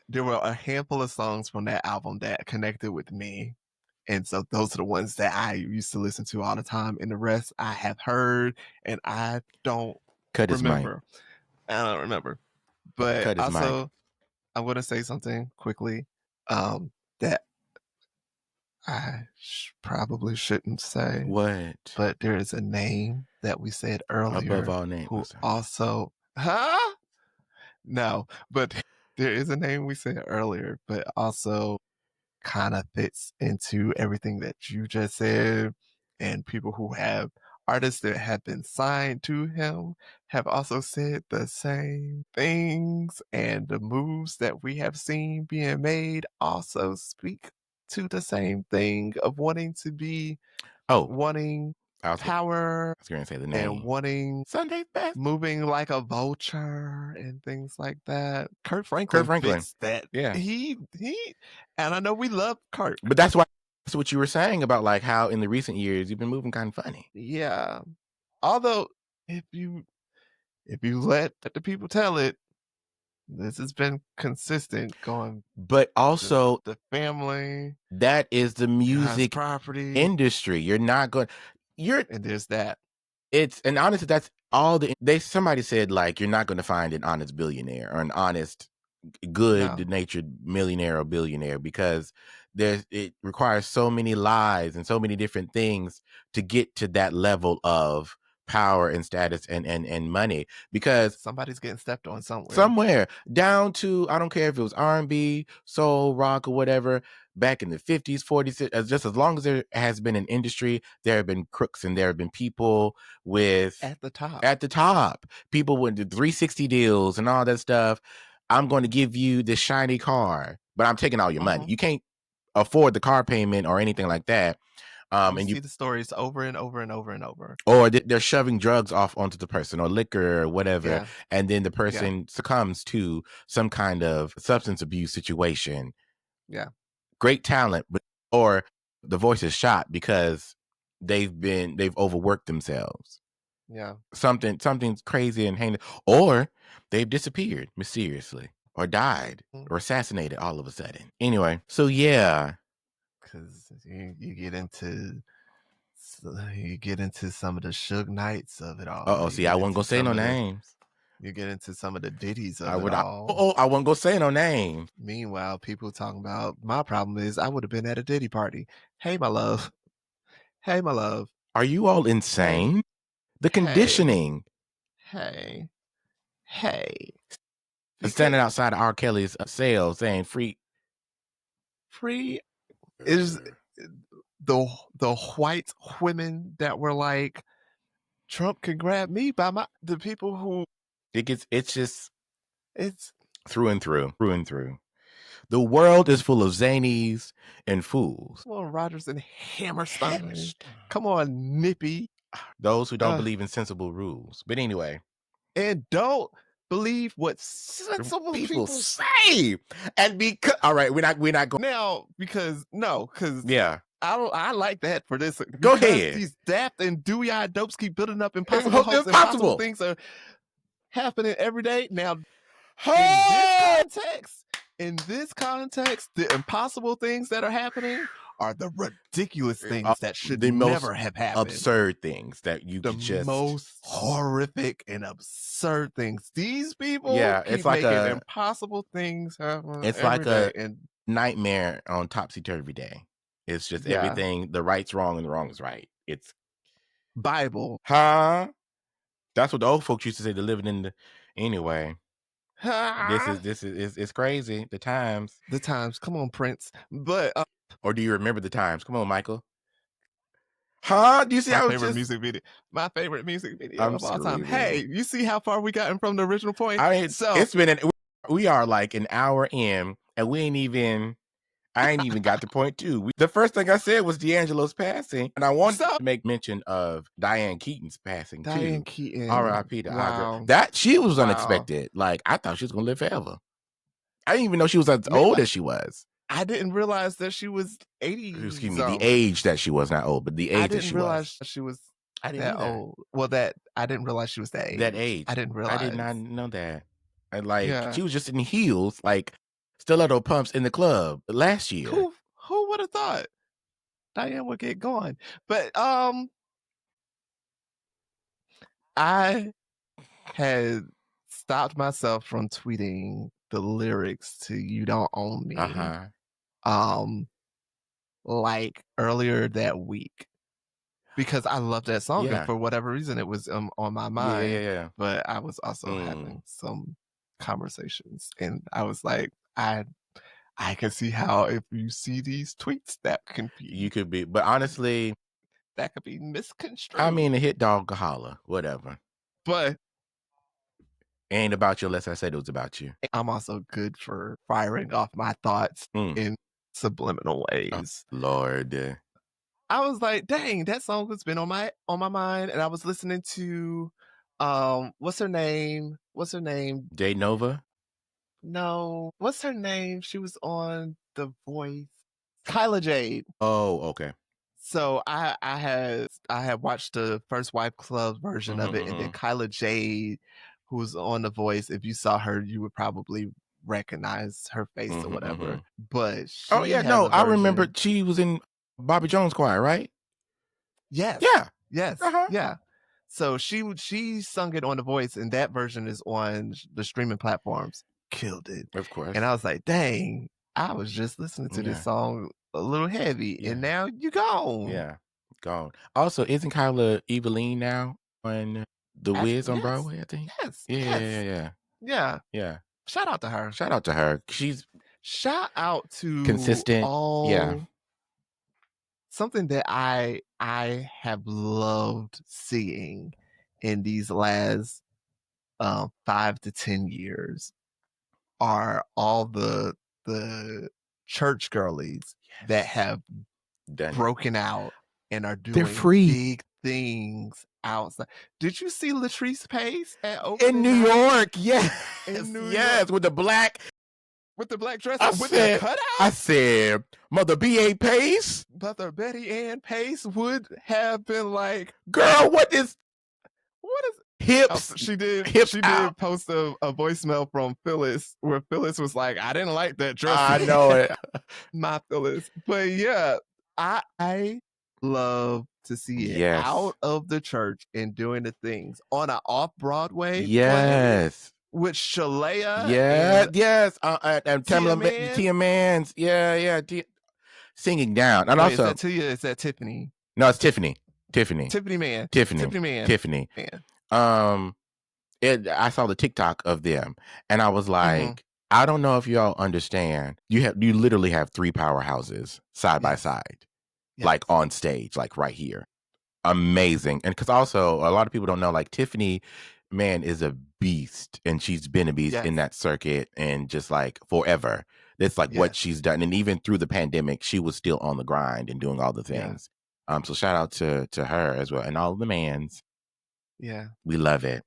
there were a handful of songs from that album that connected with me. And so those are the ones that I used to listen to all the time. And the rest I have heard and I don't Cut his mic. remember. I don't remember. But Cut his mic. also, I'm going to say something quickly that probably shouldn't say. What? But there is a name that we said Above earlier all names. who Sorry. also, huh? No, but there is a name we said earlier, but also kind of fits into everything that you just said. And people who have artists that have been signed to him have also said the same things. And the moves that we have seen being made also speak to the same thing of Oh, wanting. power I was gonna say the and name. wanting Sunday's Best. moving like a vulture and things like that. Kurt Kurt Franklin Franklin. fits that. Yeah. He and I know we love Kurt. But that's what you were saying about, like, how in the recent years you've been moving kind of funny. Yeah. Although if you let the people tell it, this has been consistent going But also, the family, that is the God's music property, industry. You're not going you're and there's that. it's and honestly, that's all somebody said, like, you're not gonna find an honest billionaire or an honest, No. good-natured millionaire or billionaire because it requires so many lies and so many different things to get to that level of power and status and money, because Somebody's getting stepped on somewhere. somewhere down to, I don't care if it was R&B, soul, rock, or whatever, back in the 50s, 40s, just as long as there has been an industry, there have been crooks and there have been people with At the top. at the top, people with the 360 deals and all that stuff. I'm going to give you this shiny car, but I'm taking all your money. Mhm. You can't afford the car payment or anything like that. We And you see the stories over and over and over and over. or they're shoving drugs off onto the person or liquor or whatever, Yeah. and then the Yeah. person succumbs to some kind of substance abuse situation. Yeah. Great talent, but or the voice is shot because they've overworked themselves. Yeah. Something's crazy and heinous, or they've disappeared mysteriously or died Mm. or assassinated all of a sudden. Anyway, so yeah. 'Cause you get into some of the Suge Knights of it all. Uh-oh, You see, I get wasn't into gonna say some no of the names. you get into some of the ditties I of it would all. I wasn't gonna say no names. Meanwhile, people talking about my problem is I would have been at a Diddy party. Hey, my love. Hey, my love. Are you all Hey, insane? The hey, conditioning. hey, hey. Standing Because outside of R. Kelly's sale saying free. free is the white women that were like, Trump can grab me by the people who It's just it's through and through, through and through. The world is full of zanies and fools. come on, Rogers and Hammerstein. Come on, Nippy. Those who don't believe in sensible rules. But anyway, And don't believe what sensible people people say. And because all right, we're not going now because yeah. I like that for this Go because ahead. these daft and dewy-eyed dopes keep building up impossible hopes. Impossible Impossible. things are happening every day. Now, Oh! in this context, the impossible things that are happening are the ridiculous things that should The most never have happened. absurd things that you The could just most horrific and absurd things. These people yeah, keep making impossible things happen it's every like day. a And nightmare on topsy-turvy day. It's just yeah, everything, the right's wrong and the wrong is right. It's Bible. huh? That's what the old folks used to say, to living in the anyway. This is it's crazy. The times. The times. Come on, Prince. But Or do you remember the times? Come on, Michael. Huh? Do you see my how it's favorite just music video. My favorite music video I'm of all time. screaming. Hey, you see how far we gotten from the original point? I mean, So it's been we are like an hour in and I ain't even got to point two. The first thing I said was D'Angelo's passing, and I wanted to make mention of Diane Keaton's passing Diane too. Keaton. R.I.P. to our girl. Wow. That she was Wow. unexpected. Like, I thought she was gonna live forever. I didn't even know she was as Meanwhile, old as she was. I didn't realize that she was 80 Excuse me, the something. age that she was, not old, but the I age that didn't she was. realize she was I didn't that either. old. Well, that I didn't realize she was that That age. I age. didn't I did realize. not know that. And like, Yeah. she was just in heels, like stiletto pumps in the club last year. Who would have thought Diane would get going? But I had stopped myself from tweeting the lyrics to "You Don't Own Me." Um, like earlier that week because I love that song and Yeah. for whatever reason it was on my mind. Yeah. But I was also having some conversations, and I was like, I can see how if you see these tweets that can be You could be, but honestly, that could be misconstrued. I mean, a hit dog could holler, whatever. But It ain't about you unless I said it was about you. I'm also good for firing off my thoughts in subliminal ways. Oh, Lord. I was like, "Dang, that song has been on my mind," and I was listening to, what's her name? What's her name? Day Nova? No, what's her name? She was on The Voice. Kyla Jade. Oh, okay. So I had watched the First Wife Club version Mhm, of it, and then mhm, Kyla Jade, who's on The Voice, if you saw her, you would probably recognize her face or mhm, whatever. mhm. But Oh, she yeah, has no, a I remember version. she was in Bobby Jones Choir, right? Yes. Yeah. Yes. Uh-huh. Yeah. So she sung it on The Voice, and that version is on the streaming platforms. Killed it. Of And course. I was like, "Dang, I was just listening to this Yeah, song a little heavy, and yeah, now you gone." yeah. Gone. Also, isn't Kyla Eveline now on The Wiz on Yes. Broadway, I think? Yes. Yeah, yeah, yeah, Yes. yeah. Yeah. Yeah. Shout out to her. Shout out to her. She's Shout out to consistent. Yeah. all something that I have loved seeing in these last 5 to 10 years are all the church girlies that Yes. have Done it. broken out and are They're doing free. big things outside. Did you see Latrice Pace at In opening New night York. Yes. in New York Yes. With the black. with the black dress I with the said, I cutouts? said, Mother B.A. Pace? Mother Betty Ann Pace would have been like, Girl, what is "What is?" Oh, hips? Hips she out. did post a voicemail from Phyllis where Phyllis was like, "I didn't like that dress I you know had." it. My Phyllis. But yeah, I love to see it Yes. out of the church and doing the things on an off-Broadway play Yes. with Shalea Yeah, and yes, and Tia Tia Man. Mans, yeah, yeah, singing down, and Wait, is also that Tia? Is that Tiffany? no, it's Tiffany, Tiffany, Tiffany Man. Tiffany, Tiffany Man. Tiffany. Man. Um, I saw the TikTok of them, and I was Mhm. like, I don't know if y'all understand. You literally have three powerhouses side by Yes. side, like Yes. on stage, like right here. Amazing. And because also a lot of people don't know, like Tiffany, man, is a beast, and she's been a beast in Yes. that circuit and just like forever. That's like what Yes. she's done. And even through the pandemic, she was still on the grind and doing all the Yeah. things. So shout out to her as well. And all the mans. Yeah. We love it.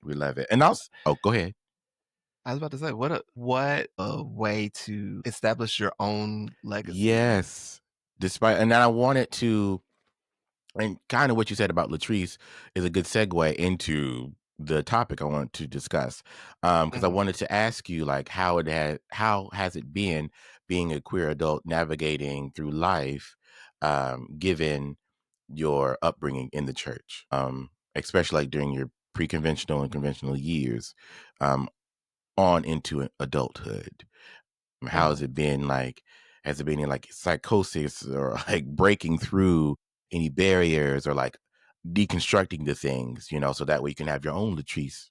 We love it. And also, oh, go ahead. I was about to say, what a way to establish your own legacy. Yes. Despite, and then I wanted to, and kind of what you said about Latrice is a good segue into the topic I want to discuss. Because I Mhm. wanted to ask you, like, how has it been being a queer adult navigating through life, given your upbringing in the church, especially like during your pre-conventional and conventional years, um, on into adulthood. How has Mhm. it been like? Has it been in like psychosis or like breaking through any barriers or like deconstructing the things, so that way you can have your own Latrice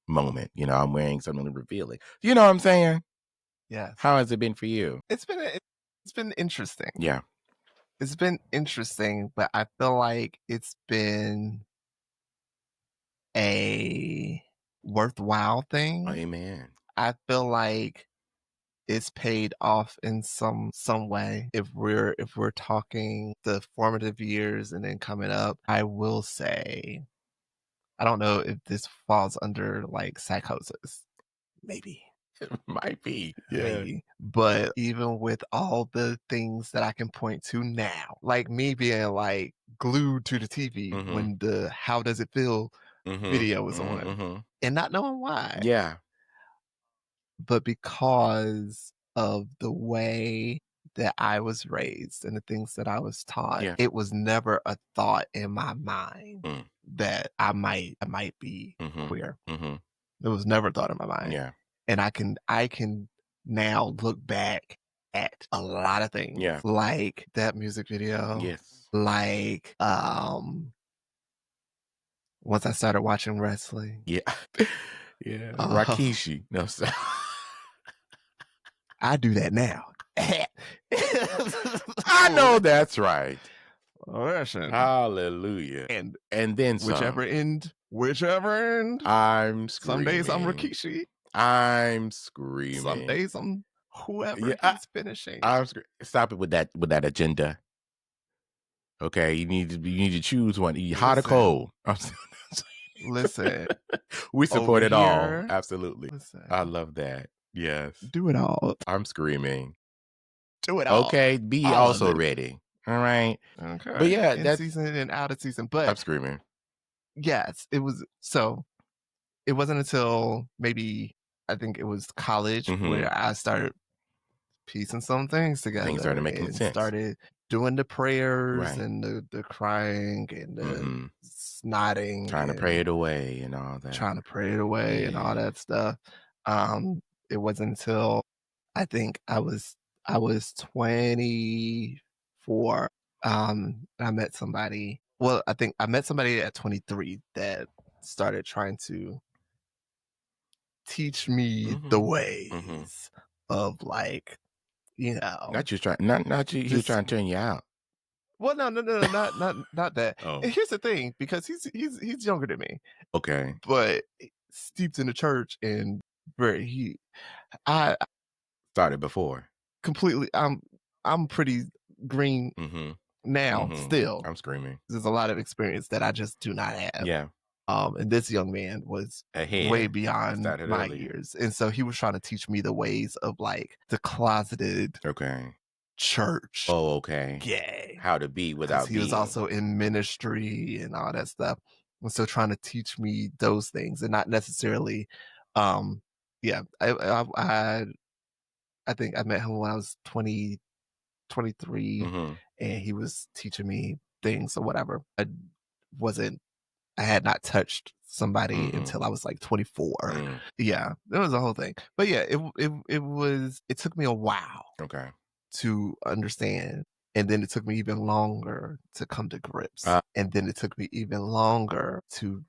moment. I'm wearing something revealing. You know what I'm saying? Yes. How has it been for you? It's been interesting. Yeah. It's been interesting, but I feel like it's been a worthwhile thing. Amen. I feel like it's paid off in some way. If we're talking the formative years and then coming up, I will say I don't know if this falls under like psychosis. Maybe. It might be. Yeah. Maybe. But even with all the things that I can point to now, like me being like glued to the TV Mm-hmm. when the How Does It Feel Mm-hmm. video was Mm-hmm. on Mm-hmm. and not knowing why, Yeah. but because of the way that I was raised and the things that I was taught, Yeah. it was never a thought in my mind Mm. that I might be Mm-hmm. queer. Mm-hmm. It was never a thought in my mind. Yeah. And I can now look back at a lot of things, Yeah. like that music video, Yes. like, once I started watching wrestling, Yeah. Yeah. uh, Rakishi. No, so I do that now. I know that's right. Listen, Hallelujah. and And then some. whichever end, I'm some days I'm screaming. Rikishi, I'm some screaming. days I'm Yeah, whoever he's finishing. Stop it with that agenda. Okay, you need to choose one. Hot or Listen, cold. listen, We over support it all. here, Absolutely. I listen, love that. Yes. do it all. I'm screaming. Do it all. Okay, be All of also it. ready. All right. But Okay. yeah, In that's season and out of season. I'm But screaming. yes, it was so it wasn't until maybe I think it was college Mhm. where I started piecing some things Things started together making and sense. started doing the prayers Right. and the crying and the Mhm. snotting Trying to pray and it away and all that. trying to pray it away and all Yeah. that stuff. Um, it wasn't until I think I was 24. I met somebody. Well, I think I met somebody at 23 that started trying to teach me the Mhm. Mhm. ways of like, you know, Not you trying not you he was this trying to turn you out. well, no, not that. Oh, And here's the thing, because he's younger than me, okay. but steeped in the church and very I Started before. completely I'm pretty green Mhm. now Mhm. still. I'm screaming. There's a lot of experience that I just do not have. Yeah. And this young man was way Ahead. beyond Started my earlier. years. And so he was trying to teach me the ways of like the closeted Okay. church Oh, okay. gay. How to be Because without he was being. also in ministry and all that stuff. And so trying to teach me those things and not necessarily yeah, I think I met him when I was 20, 23, Mhm. and he was teaching me things or whatever. Wasn't I had not touched somebody Mhm. until I was like 24. Mm. Yeah, it was a whole thing. But yeah, it took me a while Okay. to understand. And then it took me even longer to come to grips. Uh, And then it took me even longer to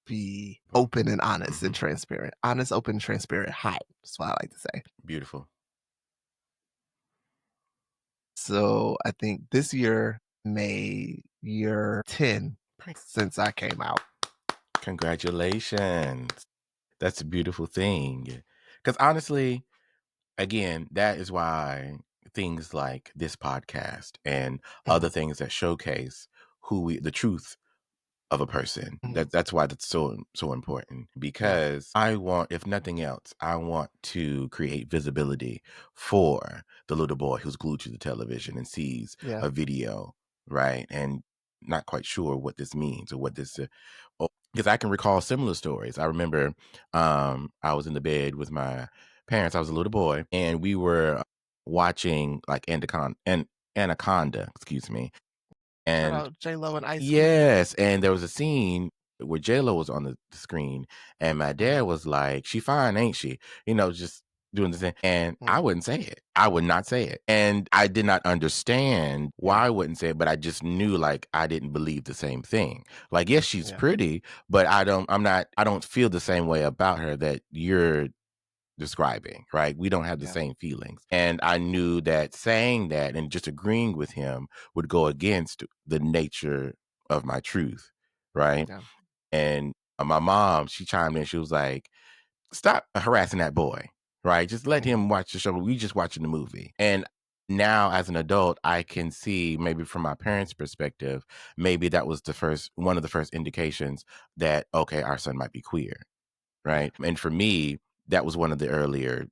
be open and honest and mhm. transparent. Honest, open, transparent, hot. That's what I like to say. Beautiful. So I think this year made year 10 Great. since I came out. Congratulations. That's a beautiful thing. Because honestly, again, that is why things like this podcast and other Mhm, things that showcase the truth of a person. mhm. That's why that's so important, Yeah, because I want, if nothing else, I want to create visibility for the little boy who's glued to the television and sees yeah. a video, right? And not quite sure what this means or what this because I can recall similar stories. I remember I was in the bed with my parents. I was a little boy and we were watching like Anaconda, excuse me. Shout And out J Lo and Ice Cube. yes, and there was a scene where J-Lo was on the screen, and my dad Mhm, was like, "She fine, ain't she?" Just doing the thing, and I mhm. wouldn't say it. I would not say it, and I did not understand Yeah, why I wouldn't say it, but I just knew, like, I didn't believe the same thing. Like, yes, she's yeah, pretty, but I don't feel the same way about her that you're describing, right? We don't have the yeah, same feelings. And I knew that saying that and just agreeing with him would go against the nature of my truth, right? yeah. And my mom, she chimed in, she was like, stop harassing that boy, right? Just let Mhm, him watch the show. We just watching the movie. And now as an adult, I can see maybe from my parents' perspective, maybe that was one of the first indications that, okay, our son might be queer, yeah, right? And for me, that was one of the earlier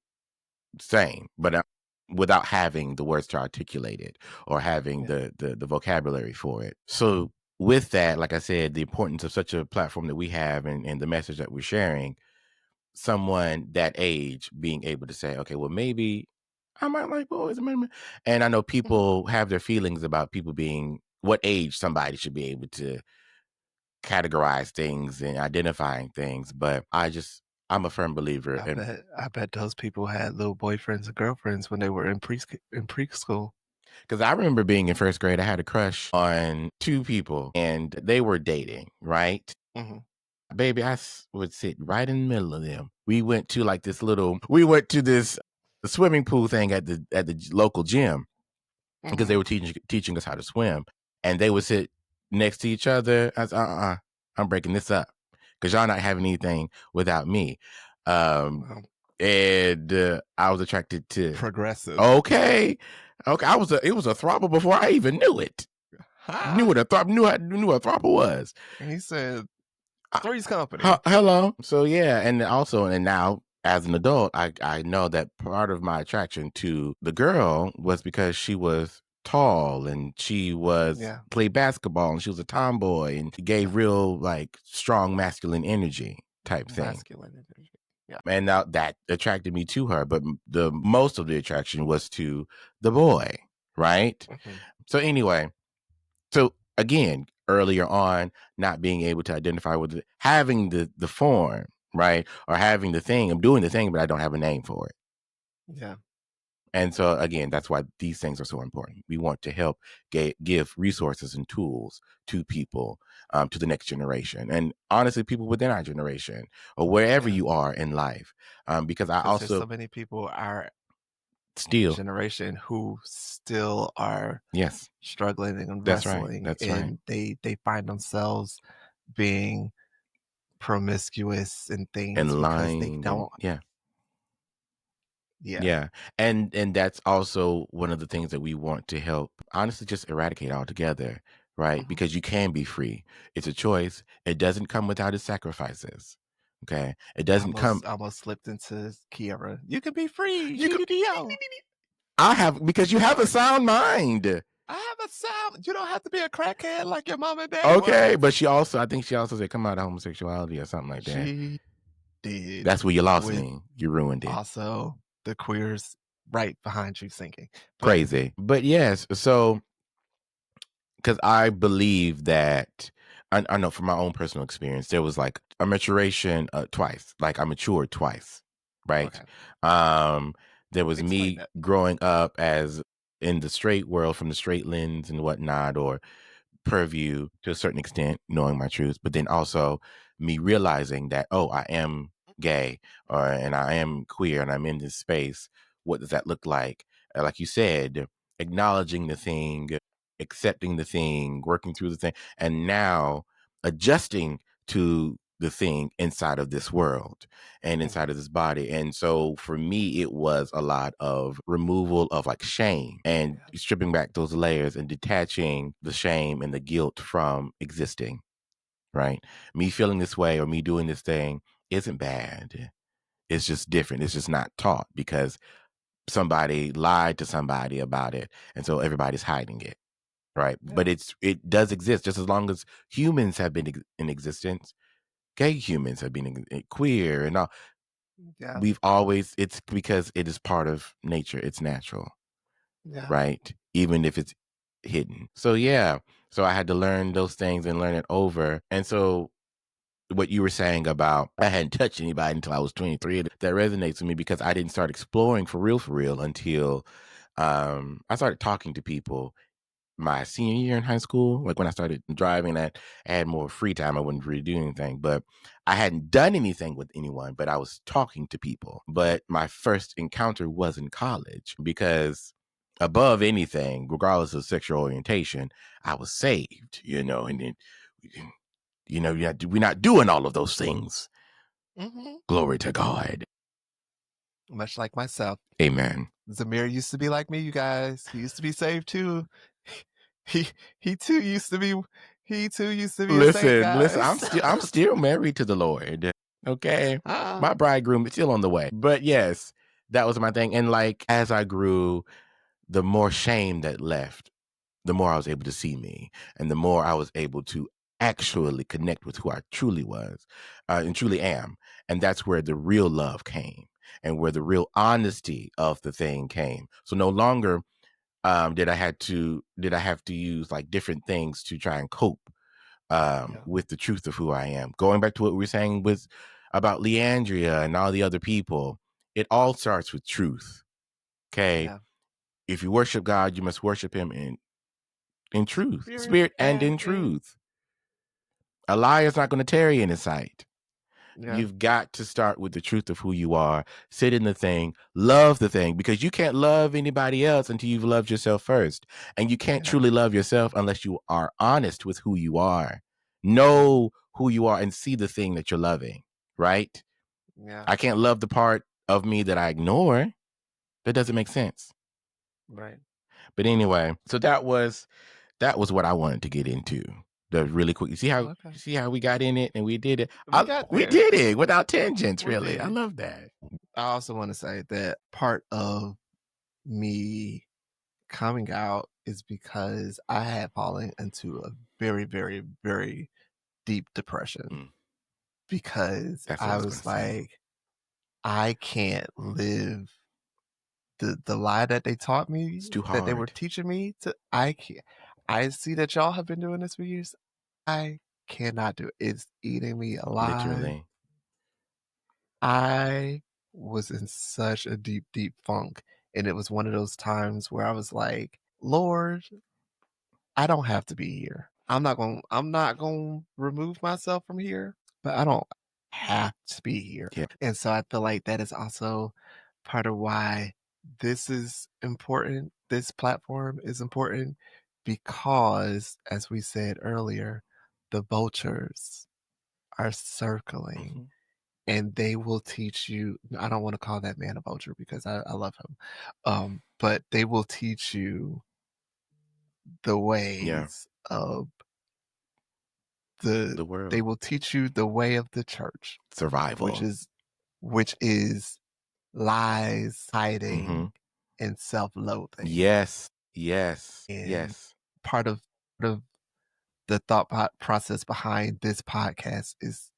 saying, but without having the words to articulate it or having yeah, the vocabulary for it. So with that, like I said, the importance of such a platform that we have and the message that we're sharing, someone that age being able to say, okay, well, maybe I might like boys. And I know mhm, people have their feelings about people being what age somebody should be able to categorize things and identifying things. But I'm a firm believer in. I bet those people had little boyfriends and girlfriends when they were in preschool. Because I remember being in first grade, I had a crush on two people and they were dating, right? Mhm, Baby, would sit right in the middle of them. We went to this swimming pool thing at the local gym because they mhm. were teaching us how to swim. And they would sit next to each other. I said, I'm breaking this up because y'all not having anything without me. Um, Well, and I was attracted to. progressive. Okay. Okay. It was a throbble before I even knew it. Knew what a throttle was. And he said, I, Three's Company. hello. So yeah, and also, and now as an adult, I know that part of my attraction to the girl was because she was tall and she was Yeah. played basketball and she was a tomboy and she gave Yeah. real like strong masculine energy type thing. Masculine energy. Yeah. And now that attracted me to her, but the most of the attraction was to the boy, right? Mm-hmm. So anyway, so again, earlier on, not being able to identify with having the form, right? Or having the thing. I'm doing the thing, but I don't have a name for it. Yeah. And so again, that's why these things are so important. We want to help give resources and tools to people, to the next generation, and honestly, people within our generation or wherever Yeah. you are in life, because I Because there's so also many people our still, generation who still are yes, struggling and that's right, wrestling, that's right, and they find themselves being promiscuous and things and because they lying, and don't. yeah. Yeah. Yeah. And that's also one of the things that we want to help honestly just eradicate altogether, right? Mhm. Because you can be free. It's a choice. It doesn't come without its sacrifices. Okay. It doesn't come Almost slipped into Kiara. You can be free. you could GDDO. I have because you have a Lord, sound mind. I have a sound. You don't have to be a crackhead like your mom and daddy Okay. was. But I think she also said come out of homosexuality or something like that. She did That's where you lost with me. You ruined it. also the queers right behind you singing. But Crazy. But yes, so because I believe that I know from my own personal experience, there was like a maturation twice. Like I matured twice, right? okay, Um, there was explain me that. growing up as in the straight world from the straight lens and whatnot, or purview to a certain extent, knowing my truth, but then also me realizing that, oh, I am gay or and I am queer and I'm in this space. What does that look like? Like you said, acknowledging the thing, accepting the thing, working through the thing, and now adjusting to the thing inside of this world and Mhm. inside of this body. And so for me, it was a lot of removal of like shame and Yeah, stripping back those layers and detaching the shame and the guilt from existing, right? Me feeling this way or me doing this thing isn't bad. It's just different. It's just not taught because somebody lied to somebody about it. And so everybody's hiding it. Right. yeah, But it does exist just as long as humans have been in existence. Gay humans have been queer and all. yeah, We've always, it's because it is part of nature. It's natural. yeah, Right? Even if it's hidden. So yeah. So I had to learn those things and learn it over. And so what you were saying about I hadn't touched anybody until I was 23, that resonates with me because I didn't start exploring for real until I started talking to people my senior year in high school, like when I started driving, I had more free time. I wouldn't really do anything, but I hadn't done anything with anyone, but I was talking to people. But my first encounter was in college because above anything, regardless of sexual orientation, I was saved, and then, we're not doing all of those things. hmm Glory to God. much like myself. Amen. Zamir used to be like me, you guys. He used to be saved too. He he too used to be he too used to be a saint, Listen, guys. I'm still married to the Lord. Okay. Ah, My bridegroom is still on the way. But yes, that was my thing. And like as I grew, the more shame that left, the more I was able to see me and the more I was able to actually connect with who I truly was and truly am. And that's where the real love came and where the real honesty of the thing came. So no longer did I have to use like different things to try and cope yeah, with the truth of who I am. Going back to what we were saying with about Leandria and all the other people, it all starts with truth. Okay. yeah. If you worship God, you must worship him in truth, Spirit spirit and and in truth. A liar is not going to tarry in his sight. yeah, You've got to start with the truth of who you are, sit in the thing, love the thing, because you can't love anybody else until you've loved yourself first. And you can't yeah, truly love yourself unless you are honest with who you are. yeah, Know who you are and see the thing that you're loving, right? yeah. I can't love the part of me that I ignore. That doesn't make sense. Right. But anyway, so that was that was what I wanted to get into. The really quick. Okay. You see how we got in it and we did it. We got We there. did it without tangents. We Really, I did. love that. I also want to say that part of me coming out is because I had fallen into a very, very, very deep depression Mm, because that's what I I was going was to say. like, I can't live the lie that they taught It's me, too that they were hard, teaching me to. I can't. I see that y'all have been doing this for years. I cannot do it. It's eating me alive. literally. I was in such a deep, deep funk. And it was one of those times where I was like, Lord, I don't have to be here. I'm not going to remove myself from here, but I don't have to be here. Yeah. And so I feel like that is also part of why this is important. This platform is important because, as we said earlier, the vultures are circling Hmm. and they will teach you. I don't want to call that man a vulture because I love him. But they will teach you the Yeah. ways of The they world. will teach you the way of the church, which Survival. is which is lies, Hmm. hiding, and self-loathing. Yes. Yes. And Yes. part of the process behind this podcast is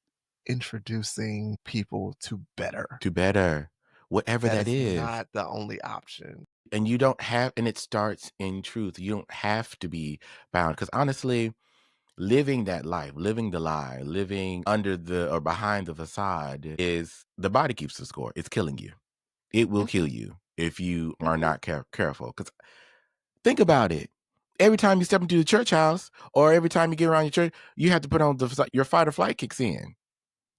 introducing people to better. To better. Whatever That that is is. not the only option. And you don't have, and it starts in truth. You don't have to be bound. Because honestly, living that life, living the lie, living under the or behind the facade is the body keeps the score. It's killing you. It will kill Mhm, you if you are mhm. not careful. Because think about it. Every time you step into the church house or every time you get around your church, you have to put on your fight or flight kicks in.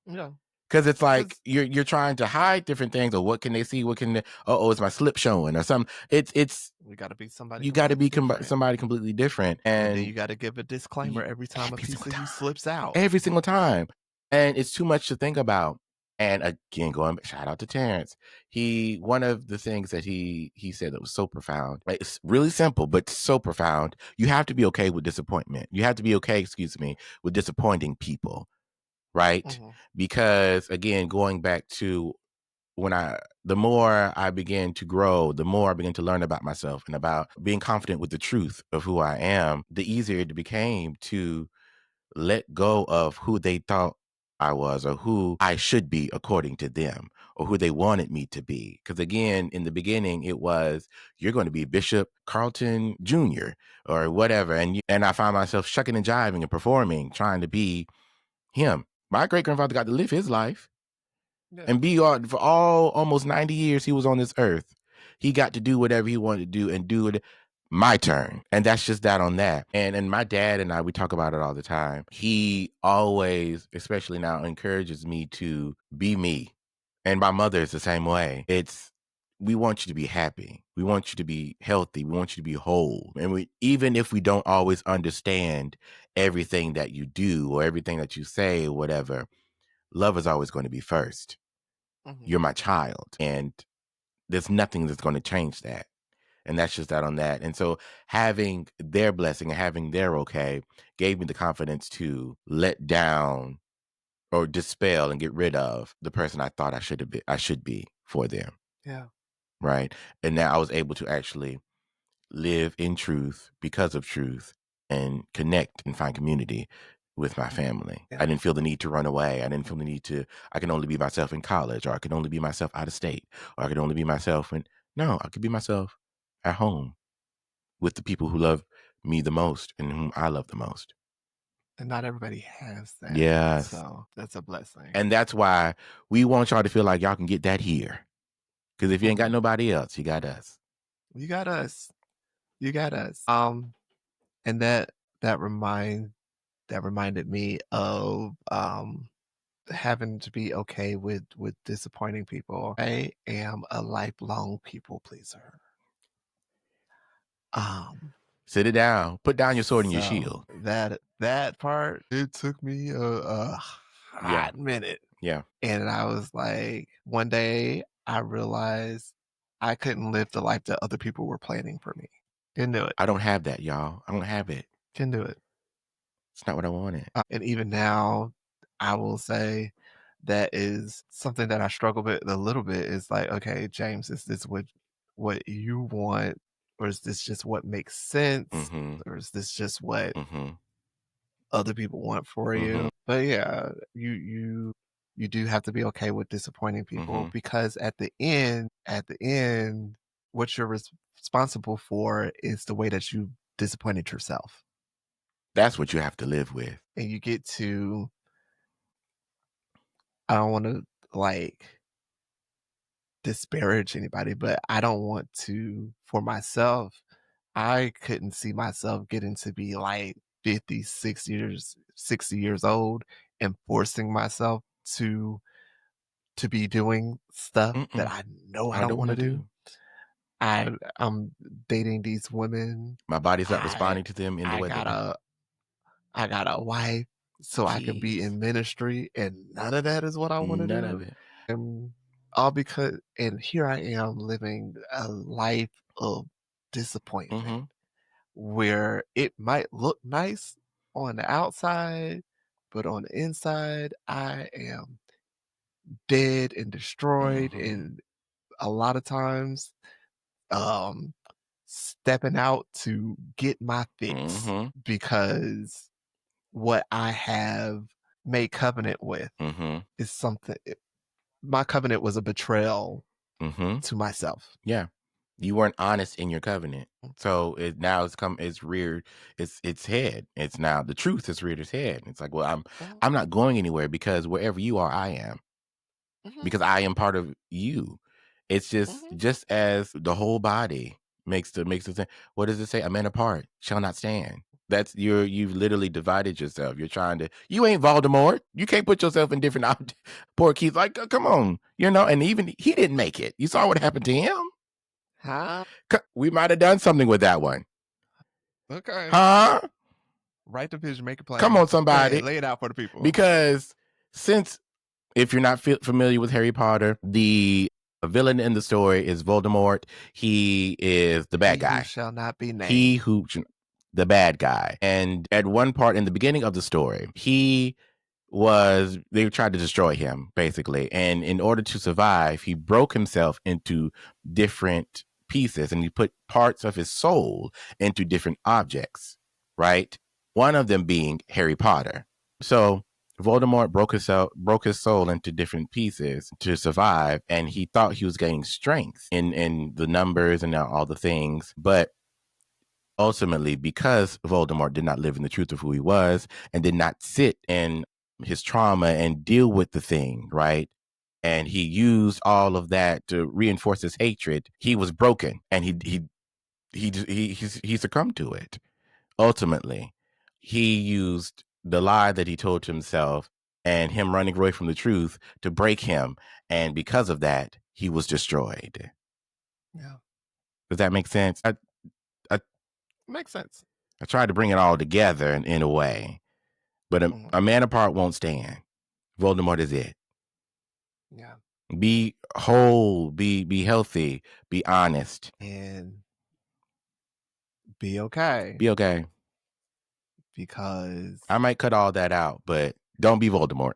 Yeah, Because it's like 'cause you're trying to hide different things, or what can they see? What can they, is my slip showing or something? It's we gotta be somebody you got to completely be different, somebody completely different, and then and you gotta give a disclaimer you, every time a every piece single of you time, slips out. every single time, and it's too much to think about. And again, going shout out to Terrence. One of the things that he said that was so profound. Like, it's really simple, but so profound. You have to be okay with disappointment. You have to be okay, excuse me, with disappointing people, right? Mhm, Because again, going back to the more I began to grow, the more I began to learn about myself and about being confident with the truth of who I am, the easier it became to let go of who they thought I was or who I should be according to them or who they wanted me to be. Because again, in the beginning, it was, you're going to be Bishop Carlton Jr. or whatever. And I found myself shucking and jiving and performing, trying to be him. My great grandfather got to live his life yeah, and be on for all almost 90 years he was on this earth. He got to do whatever he wanted to do and do it my turn. And that's just that on that. And my dad and I, we talk about it all the time. He always, especially now, encourages me to be me. And my mother is the same way. We want you to be happy. We want you to be healthy. We want you to be whole. And even if we don't always understand everything that you do or everything that you say or whatever, love is always going to be first. mhm, You're my child, and there's nothing that's going to change that. And that's just that on that. And so having their blessing and having their okay gave me the confidence to let down or dispel and get rid of the person I thought I should be for them. yeah, Right. And now I was able to actually live in truth because of truth and connect and find community with my family. I yeah, didn't feel the need to run away. I didn't feel the need to, I can only be myself in college, or I could only be myself out of state, or I could only be myself no, I could be myself at home with the people who love me the most and whom I love the most. and not everybody has that, Yes. so that's a blessing. And that's why we want y'all to feel like y'all can get that here. Because if you ain't got Mhm. nobody else, you got us. You got us. You got us. And that remind that reminded me of, having to be okay with disappointing people. I am a lifelong people pleaser. Um, Sit it down. Put down your sword and your so shield. that part, it took me a Yeah. hot minute. Yeah. And I was like, one day I realized I couldn't live the life that other people were planning for me. Didn't do it. I don't have that, y'all. I don't have it. Can do it. It's not what I wanted. And even now, I will say that is something that I struggle with a little bit is like, okay, James, is this what you want? Or is this just what makes sense? Mm-hmm. Or is this just what Mm-hmm. other people want for Mm-hmm. you? But yeah, you do have to be okay with disappointing people Mm-hmm. because at the end, what you're responsible for is the way that you disappointed yourself. That's what you have to live with. And you get to I don't want to like disparage anybody, but I don't want to for myself. I couldn't see myself getting to be like 50, 60 years old and forcing myself to to be doing stuff that Mm-mm. I know I I don't don't want want to to do. do. I'm dating these women. My body's not I responding to them in the I way got that. I got a wife so I can be Jeez. in ministry and none of that is what I want to None of do. it. And all because and here I am living a life of disappointment Mm-hmm. where it might look nice on the outside, but on the inside, I am dead and destroyed. Mm-hmm. And a lot of times, um, stepping out to get my fix Mm-hmm. because what I have made covenant with Mm-hmm. is something. My covenant was a betrayal Mm-hmm. to myself. Yeah. You weren't honest in your covenant. So it now it's reared its head. It's now the truth has reared its head. It's like, well, Mhm, I'm not going anywhere because wherever you are, I am. mhm, Because I am part of you. It's mhm. just as the whole body makes the thing. What does it say? A man apart shall not stand. That's you've literally divided yourself. You're trying to. You ain't Voldemort. You can't put yourself in different. Poor Keith, like, come on, and even he didn't make it. You saw what happened to him. Huh? We might have done something with that one, Okay. huh? Write the vision, make it Come plain. on, Go ahead, somebody. lay it out for the people. Because since if you're not familiar with Harry Potter, the villain in the story is Voldemort. He is the bad He who guy. shall not be He named. who, the bad guy. And at one part in the beginning of the story, they tried to destroy him, basically. And in order to survive, he broke himself into different pieces and he put parts of his soul into different objects, right? One of them being Harry Potter. So Voldemort broke his soul into different pieces to survive, and he thought he was gaining strength in the numbers and all the things. But ultimately, because Voldemort did not live in the truth of who he was and did not sit in his trauma and deal with the thing, right? And he used all of that to reinforce his hatred. He was broken, and he succumbed to it. Ultimately, he used the lie that he told to himself and him running away from the truth to break him, and because of that, he was destroyed. Yeah. Does that make sense? I, Makes sense. I tried to bring it all together in a way. But Mhm. a man apart won't stand. Voldemort is it. Yeah. Be whole, be healthy, be honest, And be okay be okay. because I might cut all that out, but don't be Voldemort.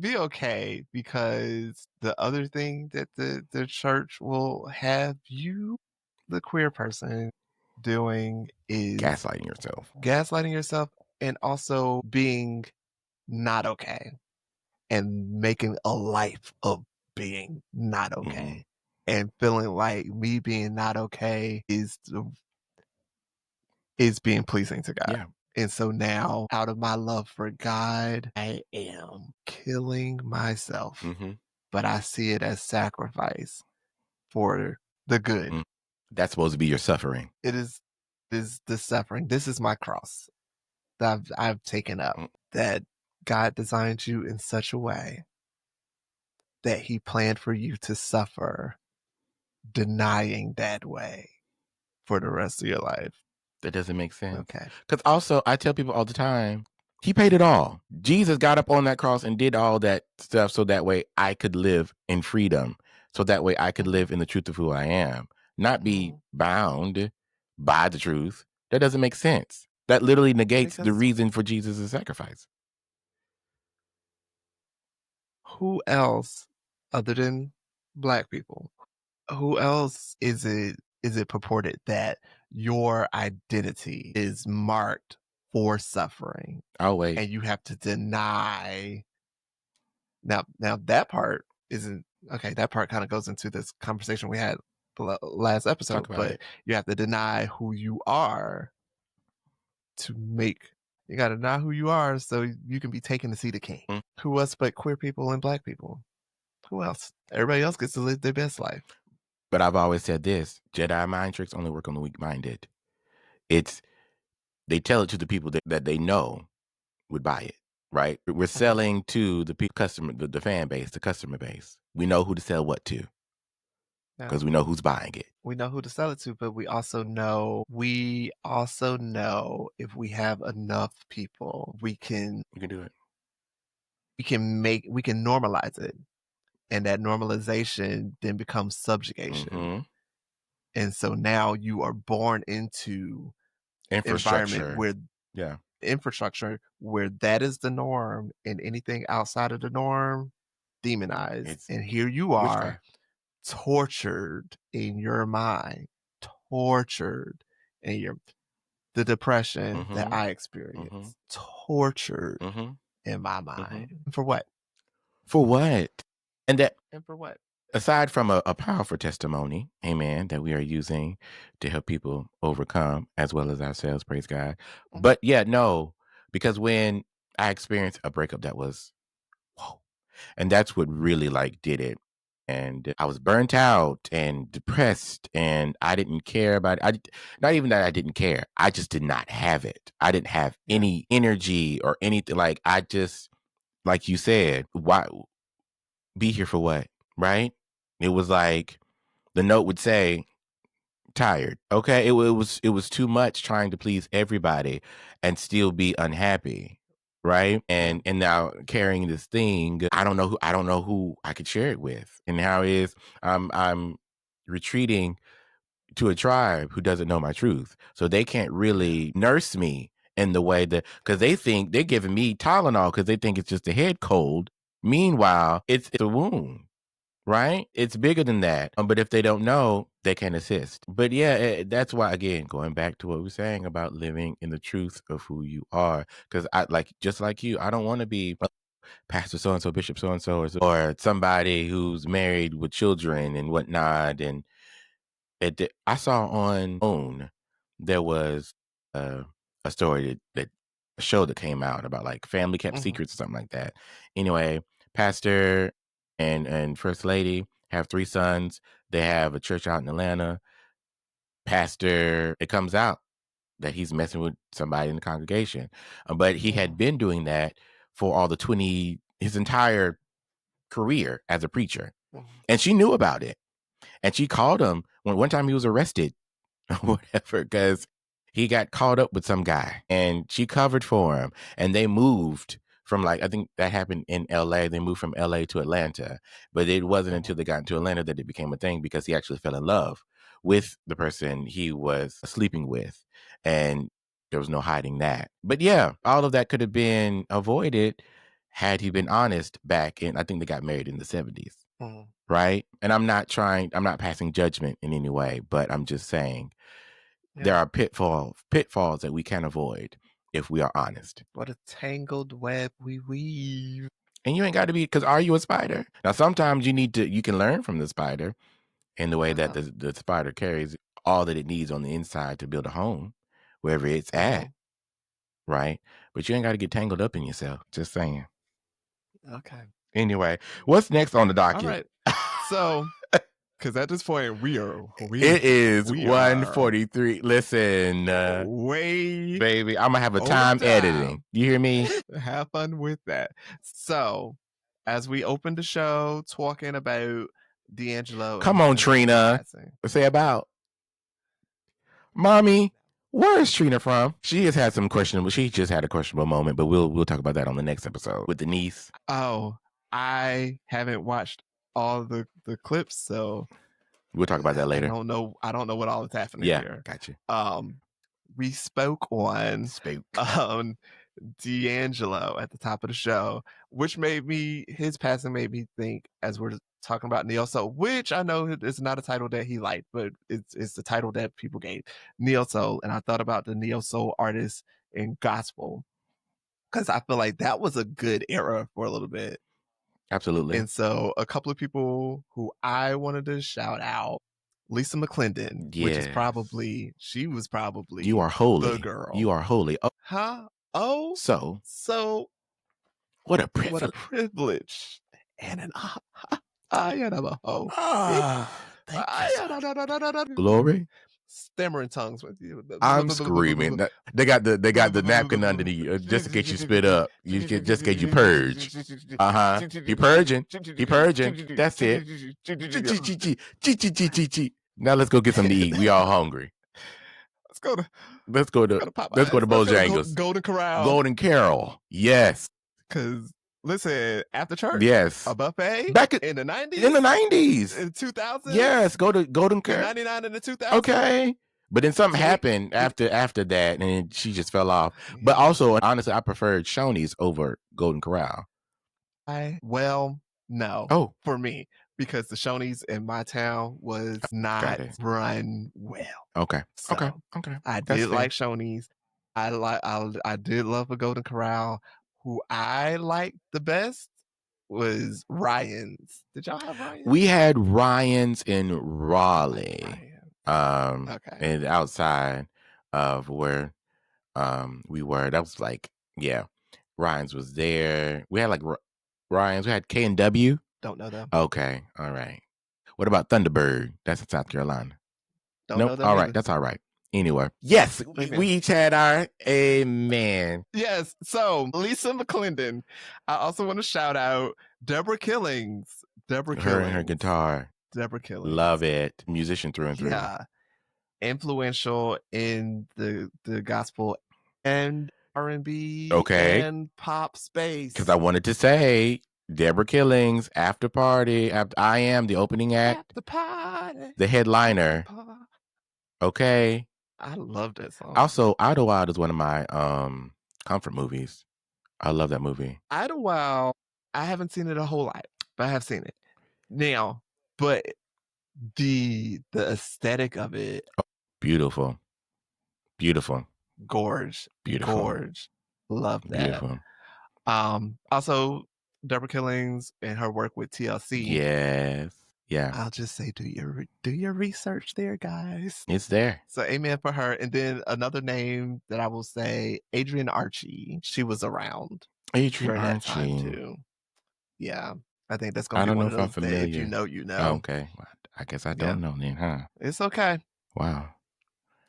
be okay because the other thing that the church will have you, the queer person, doing is Gaslighting yourself. gaslighting yourself and also being not okay and making a life of being not Mm-hmm. okay and feeling like me being not okay is being pleasing to God. Yeah. And so now, out of my love for God, I am killing myself, Mm-hmm. but I see it as sacrifice for the good. Mm. That's supposed to be your suffering. It is the suffering. This is my cross that I've taken up. Mm. That God designed you in such a way that He planned for you to suffer, denying that way for the rest of your life. That doesn't make sense. Okay. Because also, I tell people all the time, he paid it all. Jesus got up on that cross and did all that stuff so that way I could live in freedom. So that way I could Mhm, live in the truth of who I am, not be mhm. bound. buy the truth. That doesn't make sense. That literally negates the Because reason for Jesus' sacrifice. who else other than Black people, who else is it purported that your identity is marked for suffering Oh, wait. and you have to deny? Now that part isn't okay. That part kind of goes into this conversation we had last episode, Talk about but it. you have to deny who you are to make. You got to deny who you are so you can be taken to see the king. Mm. Who else but queer people and Black people? Who else? Everybody else gets to live their best life. But I've always said this: Jedi mind tricks only work on the weak-minded. They tell it to the people that they know would buy it, right? We're selling to the customer, the fan base, the customer base. We know who to sell what to because Now, we know who's buying it. we know who to sell it to, but we also know if we have enough people, we can do it. we can normalize it. And that normalization then becomes subjugation. And so now you are born into environment where that is the norm, and anything outside of the norm demonized. And here you are, witchcraft. tortured in your mind, tortured in the depression that I experienced, tortured in my mind. For what? For what? And for what? aside from a powerful testimony, amen, that we are using to help people overcome as well as ourselves, praise God. But yeah, no, because when I experienced a breakup that was, whoa, and that's what really did it. And I was burnt out and depressed, and I didn't care about it. Not even that I didn't care. I just did not have it. I didn't have any energy or anything. I just, like you said, why be here for what? Right? It was like the note would say, tired. Okay. It was too much trying to please everybody and still be unhappy. Right. And now carrying this thing, I don't know who I could share it with. And how is I'm retreating to a tribe who doesn't know my truth. So they can't really nurse me in the way that, because they think they're giving me Tylenol because they think it's just a head cold. Meanwhile, it's a wound. Right? It's bigger than that. But if they don't know, they can assist. But yeah, that's why, again, going back to what we're saying about living in the truth of who you are. Because just like you, I don't want to be Pastor so-and-so, Bishop so-and-so, or somebody who's married with children and whatnot. And I saw on OWN, there was a story that a show that came out about family kept secrets or something like that. Anyway, pastor and first lady have 3 sons. They have a church out in Atlanta. Pastor, it comes out that he's messing with somebody in the congregation, but he had been doing that for all his entire career as a preacher, and she knew about it. And she called him when one time he was arrested whatever, because he got caught up with some guy, and she covered for him, and they moved from I think that happened in LA. They moved from LA to Atlanta, but it wasn't until they got into Atlanta that it became a thing, because he actually fell in love with the person he was sleeping with, and there was no hiding that. But yeah, all of that could have been avoided had he been honest back in, I think they got married in the 70s. Right? And I'm not passing judgment in any way, but I'm just saying there are pitfalls that we can avoid if we are honest. What a tangled web we weave. And you ain't got to be, because are you a spider? Now, sometimes you can learn from the spider in the way that the spider carries all that it needs on the inside to build a home wherever it's at. Right? But you ain't got to get tangled up in yourself. Just saying. Okay. Anyway, what's next on the docket? All right. So, because at this point it is 1:43. Listen, baby, I'm gonna have a time editing. You hear me? Have fun with that. So, as we opened the show talking about D'Angelo, come on, Trina, say about mommy. Where is Trina from? She has had some questionable. She just had a questionable moment, but we'll talk about that on the next episode with Denise. Oh, I haven't watched all the clips, so We'll talk about that I later. don't know. I don't know what all is happening Yeah, here. got you. We spoke on Spook. D'Angelo at the top of the show, which made me his passing made me think as we're talking about Neo Soul, which I know is not a title that he liked, but it's the title that people gave Neo Soul, and I thought about the Neo Soul artists in gospel because I feel like that was a good era for a little bit. Absolutely. And so a couple of people who I wanted to shout out, Lisa McClendon, which is probably, she was probably You are holy. the girl. You are holy. Oh, Huh? Oh, so what a privilege. what a privilege. And an thank you. Glory. Stammering tongues with you. I'm screaming. They got the napkin under the just in case you spit up. Just in case you purge. He purging. He purging. That's it. Now let's go get something to eat. We all hungry. Let's go to Bojangles. Golden Corral. Golden Carol. Yes. Because listen, after church, yes, a buffet back in the 90s, in the 90s, in 2000. Yes, go to Golden Carol. 99 in the 2000s. Okay. But then something happened after that, and she just fell off. But also, honestly, I preferred Shoney's over Golden Corral. No. Oh, for me, because the Shoney's in my town was not run well. Okay. So Okay. I did like Shoney's. I did love a Golden Corral. Who I liked the best was Ryan's. Did y'all have Ryan's? We had Ryan's in Raleigh. Okay. And outside of where we were, that was like, yeah, Ryan's was there. We had like Ryan's. We had K&W. Don't know them. Okay, all right. What about Thunderbird? That's in South Carolina. Don't know them. All right, that's all right. Anyway, yes, we each had our amen. Yes. So Lisa McClendon. I also want to shout out Deborah Killings. Her and her guitar. Deborah Killings. Love it. Musician through and through. Yeah. Influential in the gospel and R&B and pop space. Because I wanted to say Deborah Killings, After Party, I Am, the opening act. The party. The headliner. Okay. I love that song. Also, Idlewild is one of my comfort movies. I love that movie. Idlewild, I haven't seen it a whole lot, but I have seen it. Now, but the aesthetic of it. Oh, beautiful. Gorge. Love that. Beautiful. Also, Deborah Killings and her work with TLC. Yes. Yeah. I'll just say, do your research there, guys. It's there. So amen for her. And then another name that I will say, Adrienne Archie. She was around. Adrienne Archie. That time too. Yeah. I think that's going to be one of those that if you know, you know. Okay. Well, I guess I don't know then, huh? It's okay. Wow.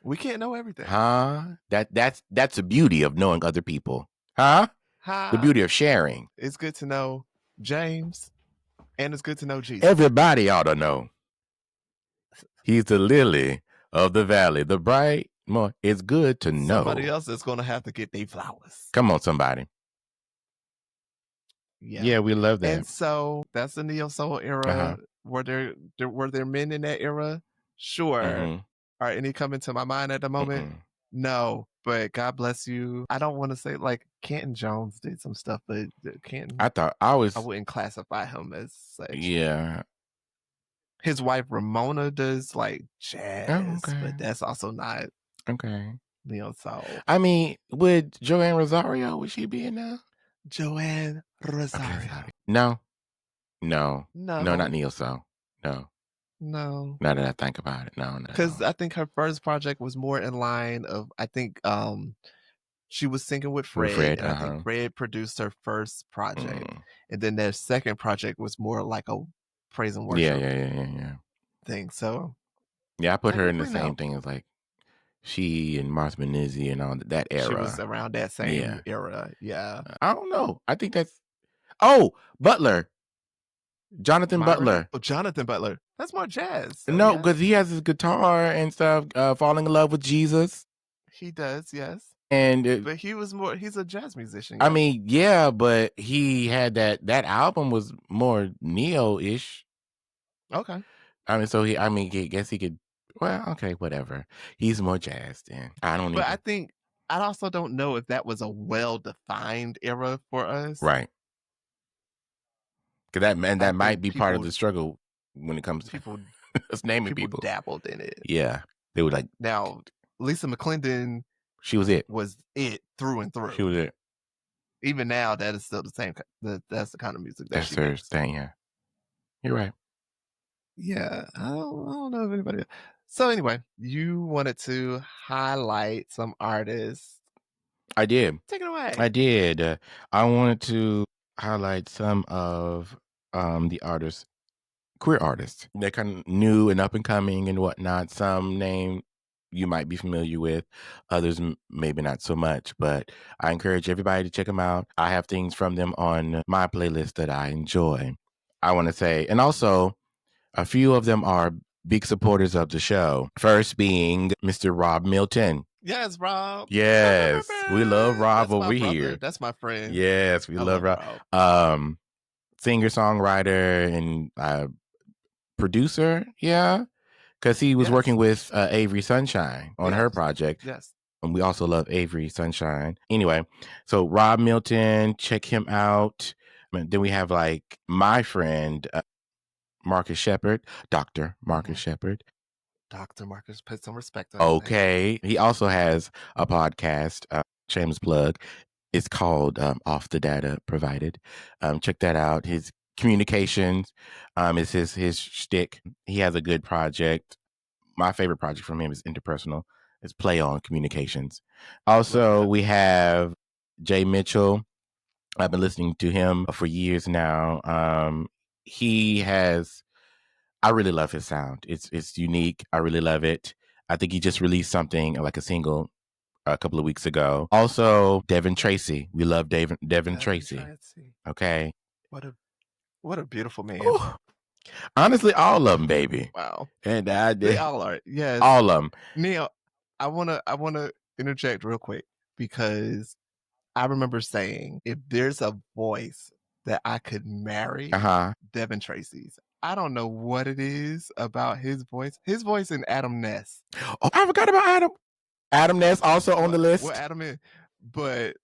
We can't know everything. Huh? That's the beauty of knowing other people. Huh? The beauty of sharing. It's good to know James, and it's good to know Jesus. Everybody ought to know. He's the lily of the valley, the bright morning. It's good to know. Somebody else is going to have to get their flowers. Come on, somebody. Yeah, we love that. And so that's the Neo Soul era. Were there men in that era? Sure. Are any coming to my mind at the moment? No, but God bless you. I don't want to say like Canton Jones did some stuff, but Canton. I wouldn't classify him as such. Yeah. His wife Ramona does like jazz, but that's also not Neo Soul. I mean, would Joanne Rosario, would she be in now? Joanne Rosario. No, not Neo Soul. No. Now that I think about it, no. Because I think her first project was more in line of, I think she was singing with Fred, and I think Fred produced her first project. And then their second project was more like a praise and worship thing. So yeah, I put her in the same thing as like she and Martha Menizzi and all that era. She was around that same era. Yeah. I don't know. I think that's Butler. Jonathan Butler. Oh, Jonathan Butler. That's more jazz. So no, because he has his guitar and stuff, Falling in Love with Jesus. He does, yes. But he's a jazz musician. I mean, yeah, but he had that album was more neo-ish. Okay. I mean, so he guess he could. Well, okay, whatever. He's more jazzed, and I don't But I even. think I also don't know if that was a well-defined era for us. Right. Because I that think might be part of the struggle when it comes to people us naming people people. dabbled in it. Yeah, they were like, Now, Lisa McClendon she was it. was it through and She through. was it. Even now, that is still the same. That's the kind of music that That's she her makes. thing. Yeah, you're right. Yeah, I don't know if anybody. So anyway, you wanted to highlight some artists. I did. Take it away. I did. I wanted to highlight some of the artists, queer artists. They're kind of new and up and coming and whatnot. Some name you might be familiar with, others maybe not so much. But I encourage everybody to check them out. I have things from them on my playlist that I enjoy. I want to say, and also a few of them are big supporters of the show. First being Mr. Rob Milton. Yes, Rob. Yes, we love Rob That's my over brother. here. That's my friend. Yes, we I love love Rob. Rob. Singer songwriter and producer. Yeah, because he was Yes. working with Avery Sunshine on her Yes. project. Yes. And we also love Avery Sunshine. Anyway, so Rob Milton, check him out. And then we have like my friend Marcus Shepard, Dr. Marcus Shepard. Dr. Marcus, put some respect on his name. Okay. He also has a podcast, shameless plug. It's called Off the Data Provided. Check that out. His communications is his shtick. He has a good project. My favorite project from him is interpersonal. It's Play On Communications. Also, we have Jay Mitchell. I've been listening to him for years now. He has I really love his sound. It's unique. I really love it. I think he just released something like a single a couple of weeks ago. Also, Devin Tracy. We love Devin Tracy. Okay. What a beautiful man. Ooh. Honestly, all of them, baby. Wow. And I They did all are. Yes. all of them. Neil, I wanna interject real quick because I remember saying if there's a voice that I could marry, Devin Tracy's. I don't know what it is about his voice. His voice and Adam Ness. Oh, I forgot about Adam. Adam Ness also on the list. What Adam is, but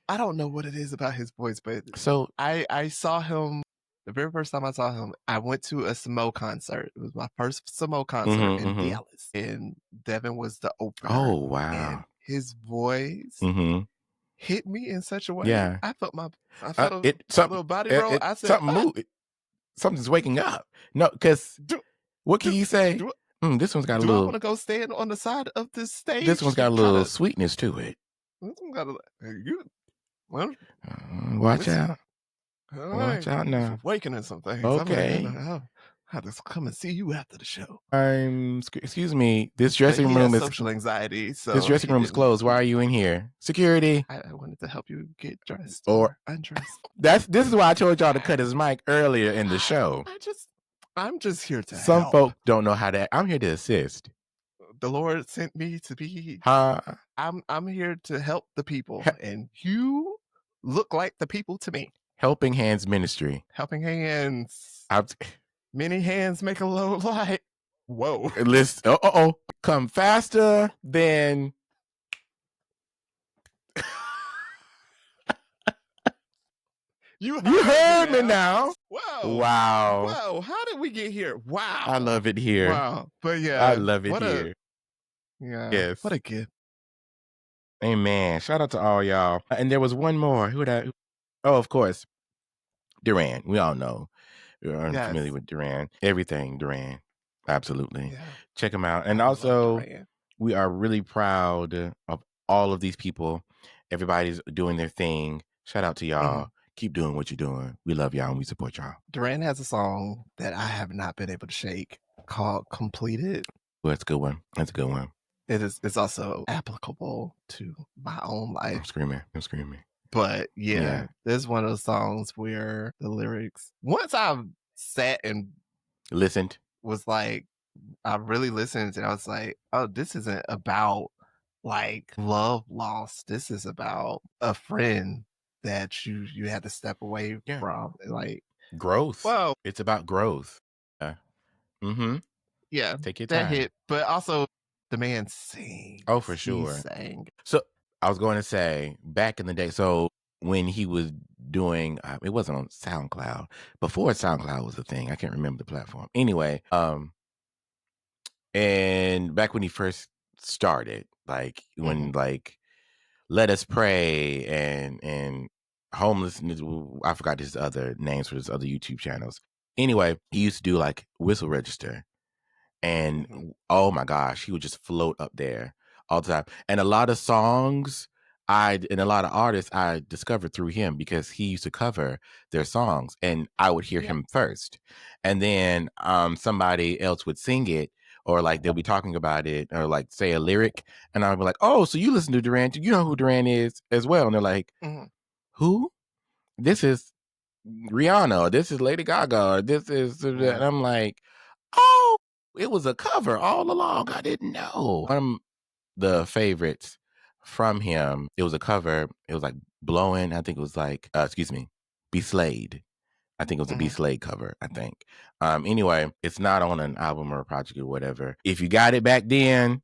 I don't know what it is about his voice. But So I saw him the very first time I saw him. I went to a Samo concert. It was my first Samo concert in Dallas, and Devin was the opener. Oh wow! And his voice hit me in such a way. Yeah, I felt a little body roll. I said, something move. Something's waking up. No, because what can you say? This one's got a do little. I want to go stand on the side of this stage? This one's got a little sweetness to it. This one got watch out. Watch out now. Awakening some things. Okay. I'll have to come and see you after the show. Excuse me. This dressing room is social anxiety. So this dressing room is closed. Why are you in here? Security. I wanted to help you get dressed or undressed. This is why I told y'all to cut his mic earlier in the show. I'm just here to Some help. folk don't know how to. I'm here to assist. The Lord sent me to be. I'm here to help the people, and you look like the people to me. Helping Hands Ministry. Helping Hands. Many hands make a load light. Whoa. List. Come faster than. You heard me now. Wow. How did we get here? Wow. I love it here. Wow. But yeah. I love it here. Yes. What a gift. Amen. Shout out to all y'all. And there was one more. Oh, of course. Duran. We all know. We're unfamiliar with Duran. Everything Duran. Absolutely. Yeah. Check them out. And also, we are really proud of all of these people. Everybody's doing their thing. Shout out to y'all. Keep doing what you're doing. We love y'all and we support y'all. Duran has a song that I have not been able to shake called Completed. Well, that's a good one. That's a good one. It's also applicable to my own life. I'm screaming. But yeah, there's one of those songs where the lyrics, once I've sat and listened, was like, I really listened and I was like, oh, this isn't about like love lost. This is about a friend that you had to step away from. Like growth. Well, it's about growth. Mm-hmm. Yeah, Take your that time. hit, but also the man Oh, sings. for He sure. sang. So I was going to say back in the day. So when he was doing, it wasn't on SoundCloud. Before SoundCloud was a thing. I can't remember the platform. Anyway, and back when he first started, like when like Let Us Pray and Homelessness, I forgot his other names for his other YouTube channels. Anyway, he used to do like Whistle Register. And oh my gosh, he would just float up there all the time. And a lot of songs and a lot of artists I discovered through him because he used to cover their songs and I would hear him first. And then somebody else would sing it, or like they'll be talking about it, or like say a lyric, and I'll be like, "Oh, so you listen to Duran? You know who Duran is as well?" And they're like, "Who? This is Rihanna, or this is Lady Gaga, or this is," and I'm like, "Oh, it was a cover all along. I didn't know." One of the favorites from him, it was a cover. It was like Blowing. I think it was like, excuse me, Be Slayed. I think it was a Be Slayed cover, I think. Anyway, it's not on an album or a project or whatever. If you got it back then,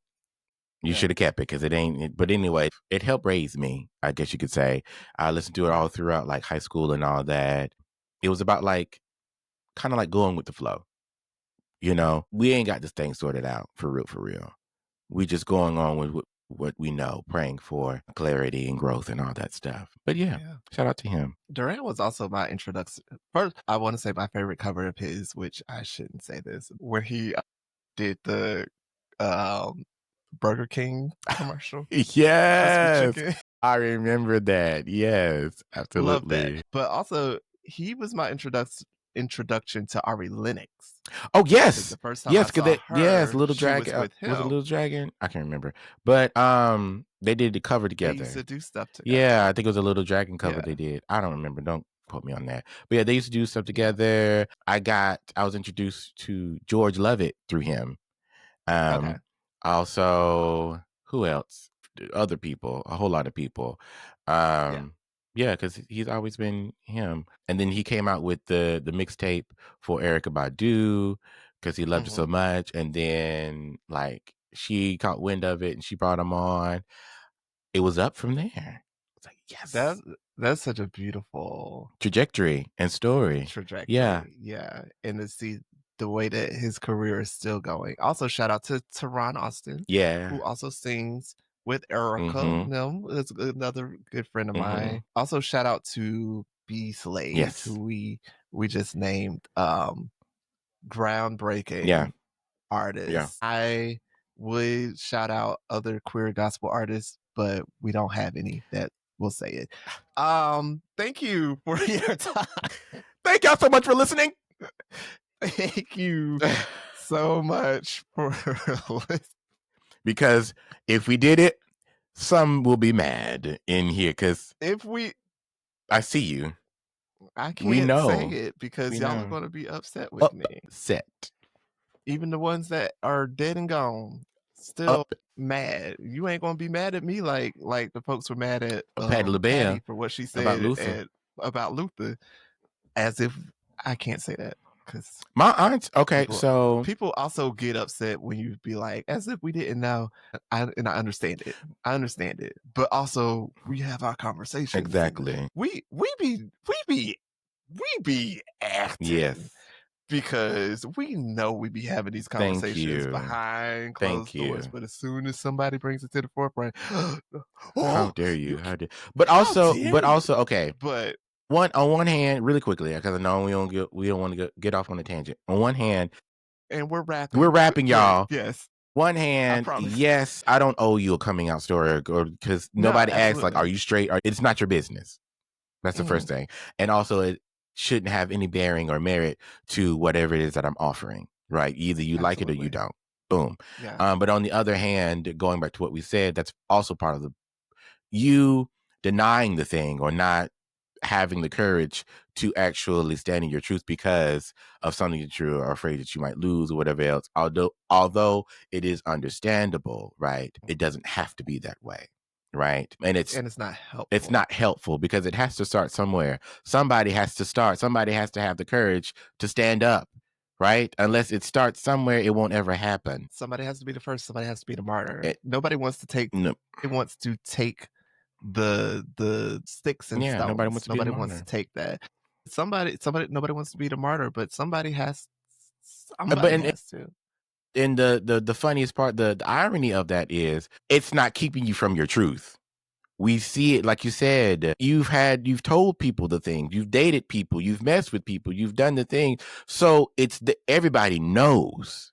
you should have kept it because it ain't. But anyway, it helped raise me, I guess you could say. I listened to it all throughout like high school and all that. It was about like kind of like going with the flow. You know, we ain't got this thing sorted out for real, for real. We just going on with what we know, praying for clarity and growth and all that stuff. But yeah, shout out to him. Duran was also my introduction. First, I want to say my favorite cover of his, which I shouldn't say this, when he did the Burger King commercial. Crispy Yes, chicken. I remember that. Yes, Love that. absolutely. But also, he was my introduction to Ari Lennox. Oh Because yes, the first time I yes, saw yes, her, Little she was Dragon. with Was it him. Little Dragon? I can't remember. But they did the cover They used together. to do stuff together. Yeah, I think it was a Little Dragon cover Yeah. they did. I don't remember. Don't quote me on that. But yeah, they used to do stuff together. I was introduced to George Levitt through him. Okay. Also, who else? Other people, a whole lot of people. Yeah. Yeah, because he's always been him. And then he came out with the mixtape for Erica Badu because he loved it so much. And then like she caught wind of it and she brought him on. It was up from there. It's like, yes. That's such a beautiful Trajectory and story. Yeah. trajectory. Yeah. And to see the way that his career is still going. Also, shout out to Teron Austin, Yeah. who also sings with Erica. Mm-hmm. No, that's another good friend of Mm-hmm. mine. Also, shout out to B Slade, Yes. who we just named groundbreaking Yeah. artist. I would shout out other queer gospel artists, but we don't have any that will say it. Thank you for your time. Thank y'all so much for listening. Thank you so much for listening. Because if we did it, some will be mad in here because I see you. I can't We know. say it because y'all are going to be upset with me. Upset. Even the ones that are dead and gone, still mad. You ain't going to be mad at me like the folks were mad at Patty for what she said about Luther, as if I can't say that. Because my aunt, okay, so people also get upset when you be like, as if we didn't know. I understand it. I understand it, but also we have our conversations. Exactly. We be acting. Yes. Because we know we be having these conversations behind closed doors, but as soon as somebody brings it to the forefront, how dare you? But also, okay. But on one hand, really quickly, because I know we don't want to get off on a tangent. On one hand, and we're rapping, y'all. Yes. One hand, yes, I don't owe you a coming out story, or because nobody asks like, "Are you straight?" It's not your business. That's the first thing, and also it shouldn't have any bearing or merit to whatever it is that I'm offering. Right? Either you like it or you don't. Boom. Yeah. But on the other hand, going back to what we said, that's also part of you denying the thing or not having the courage to actually stand in your truth because of something that you're afraid that you might lose or whatever else. Although it is understandable, right? It doesn't have to be that way, right? And it's not helpful. It's not helpful because it has to start somewhere. Somebody has to start. Somebody has to have the courage to stand up right? Unless it starts somewhere, it won't ever happen. Somebody has to be the first. Somebody has to be the martyr. It, Nobody wants to take. no, It wants to take the sticks and yeah, nobody stones. wants to be the Nobody wants to martyr. take that. Somebody. Nobody wants to be the martyr, but somebody has. But Somebody has to. and the funniest part, the irony of that is, it's not keeping you from your truth. We see it, like you said, you've told people the things, you've dated people, you've messed with people, you've done the thing. So everybody knows.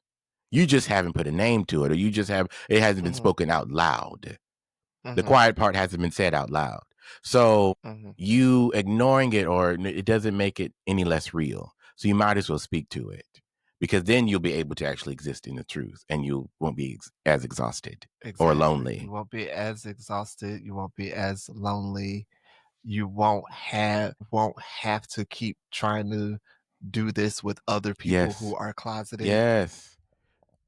You just haven't put a name to it, or it hasn't been spoken out loud. The quiet part hasn't been said out loud. So you ignoring it, or it doesn't make it any less real. So you might as well speak to it, because then you'll be able to actually exist in the truth, and you won't be as exhausted or lonely. You won't be as exhausted. You won't be as lonely. You won't have to keep trying to do this with other people who are closeted. Yes.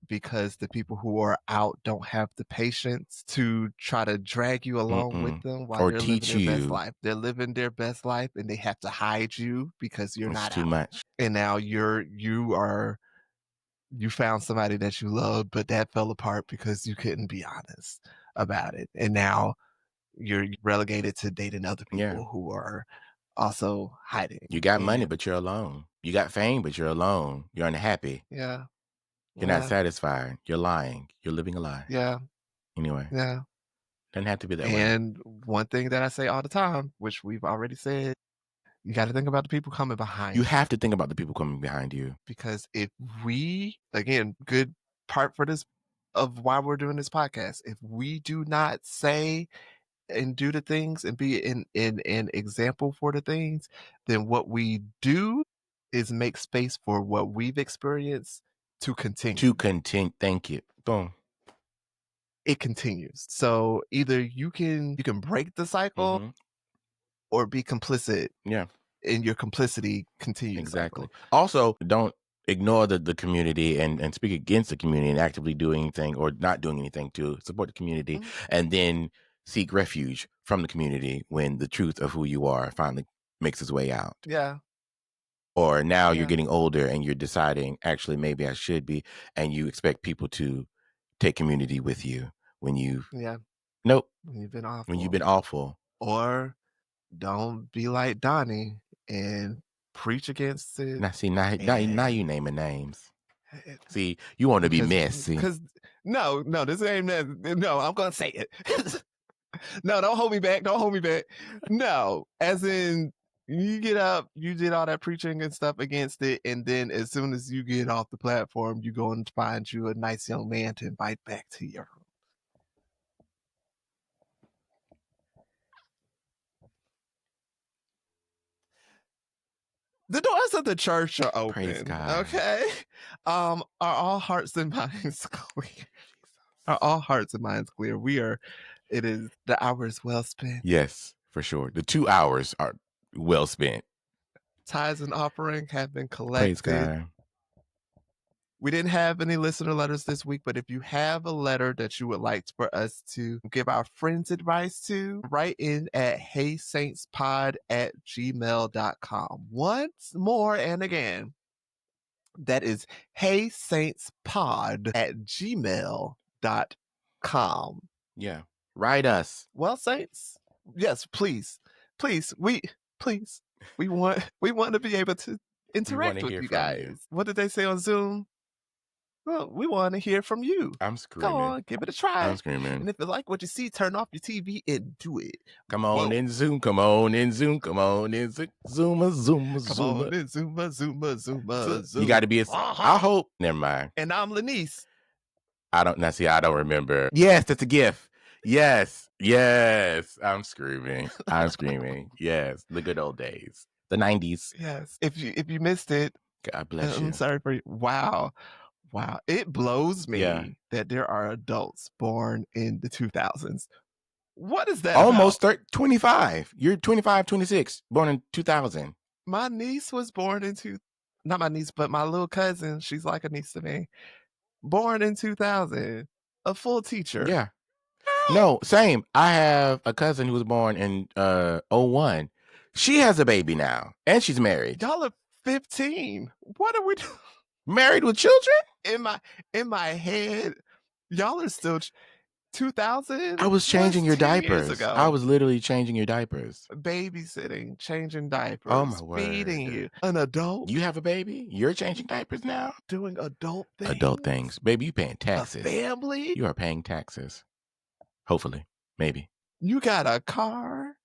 Because the people who are out don't have the patience to try to drag you along with them while Or they're living teach their best you. life. They're living their best life and they have to hide you because you're It's not too out. much. And now you found somebody that you loved, but that fell apart because you couldn't be honest about it. And now you're relegated to dating other people who are also hiding. You got money, but you're alone. You got fame, but you're alone. You're unhappy. Yeah. You're not satisfied. You're lying. You're living a lie. Yeah. Anyway. Yeah. Doesn't have to be that way. And one thing that I say all the time, which we've already said, you got to think about the people coming behind you. You have to think about the people coming behind you. Because if we, again, good part for this of why we're doing this podcast, if we do not say and do the things and be an example for the things, then what we do is make space for what we've experienced to continue. Thank you. Boom. It continues. So either you can break the cycle or be complicit. Yeah. And your complicity continues. Exactly. Also, don't ignore the community and speak against the community and actively do anything or not doing anything to support the community, and then seek refuge from the community when the truth of who you are finally makes its way out. Yeah. Or now you're getting older and you're deciding, actually, maybe I should be, and you expect people to take community with you when you've nope. When you've been awful. When you've been awful. Or don't be like Donnie and preach against it. Now you naming names. See, you want to be messy. Because no, this ain't no, I'm gonna say it. No, don't hold me back. Don't hold me back. No, as in you get up, you did all that preaching and stuff against it, and then as soon as you get off the platform, you go and find you a nice young man to invite back to your room. The doors of the church are open. Praise God. Okay. Are all hearts and minds clear? Are all hearts and minds clear? It is the hour is well spent. Yes, for sure. The 2 hours are well spent. Tithes and offering have been collected. Praise God. We didn't have any listener letters this week, but if you have a letter that you would like for us to give our friends advice to, write in at heysaintspod@gmail.com. Once more and again, that is heysaintspod@gmail.com. Yeah. Write us. Well, Saints, yes, please. We want to be able to interact with you guys. What did they say on Zoom? Well, we want to hear from you. I'm screaming. Go on, give it a try. I'm screaming. And if you like what you see, turn off your TV and do it. Come on in Zoom. Come on in Zoom. Come on in Zoom. Zooma. Come on in Zooma. You got to be a. I hope. Never mind. And I'm Lanice. I don't remember. Yes, that's a gift. Yes. I'm screaming. Yes, the good old days, the 90s. Yes. If you missed it, God bless you. I'm sorry for you. Wow. It blows me that there are adults born in the 2000s. What is that? Almost 25. You're 25, 26, born in 2000. My niece was born in not my niece, but my little cousin. She's like a niece to me. Born in 2000. A full teacher. Yeah. No, same. I have a cousin who was born in 01. She has a baby now, and she's married. Y'all are 15. What are we doing? Married with children? In my head, y'all are still 2000 I was was changing your 10 years diapers. I ago. was literally changing your diapers. Babysitting, changing Oh my diapers, feeding word. you. An adult You have a baby? You're changing diapers now? doing adult Adult things? things. Baby, you paying A taxes. family? You are paying taxes. Hopefully. Maybe. You got a car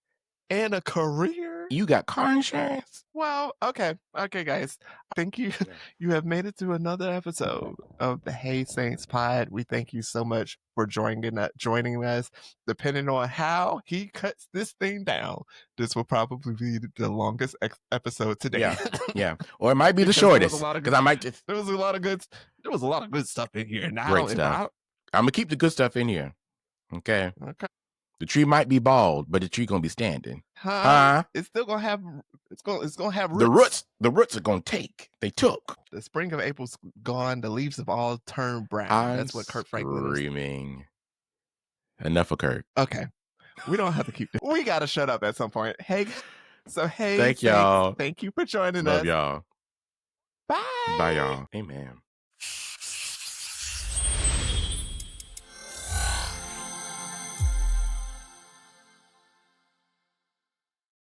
and a career? You got car insurance? Well, okay. Okay, guys. Thank you. Yeah. You have made it to another episode of the Hey Saints Pod. We thank you so much for joining us. Depending on how he cuts this thing down, this will probably be the longest episode today. Yeah. Yeah. Or it might be the Because there was shortest. a lot of Because I might just there was a lot of good there was a lot of good stuff in here. great stuff. I'm gonna keep the good stuff in here. Okay. Okay. The tree might be bald, but the tree gonna be standing. Huh? It's still gonna have it's gonna have roots. The roots are gonna take. They took. The spring of April's gone. The leaves have all turned brown. That's what Kurt Franklin was. Screaming. Enough of Kurt. Okay. We don't have to keep we gotta shut up at some point. Hey, so hey, Thank y'all. thank you for joining Love us. y'all. Bye. Bye, y'all. Amen.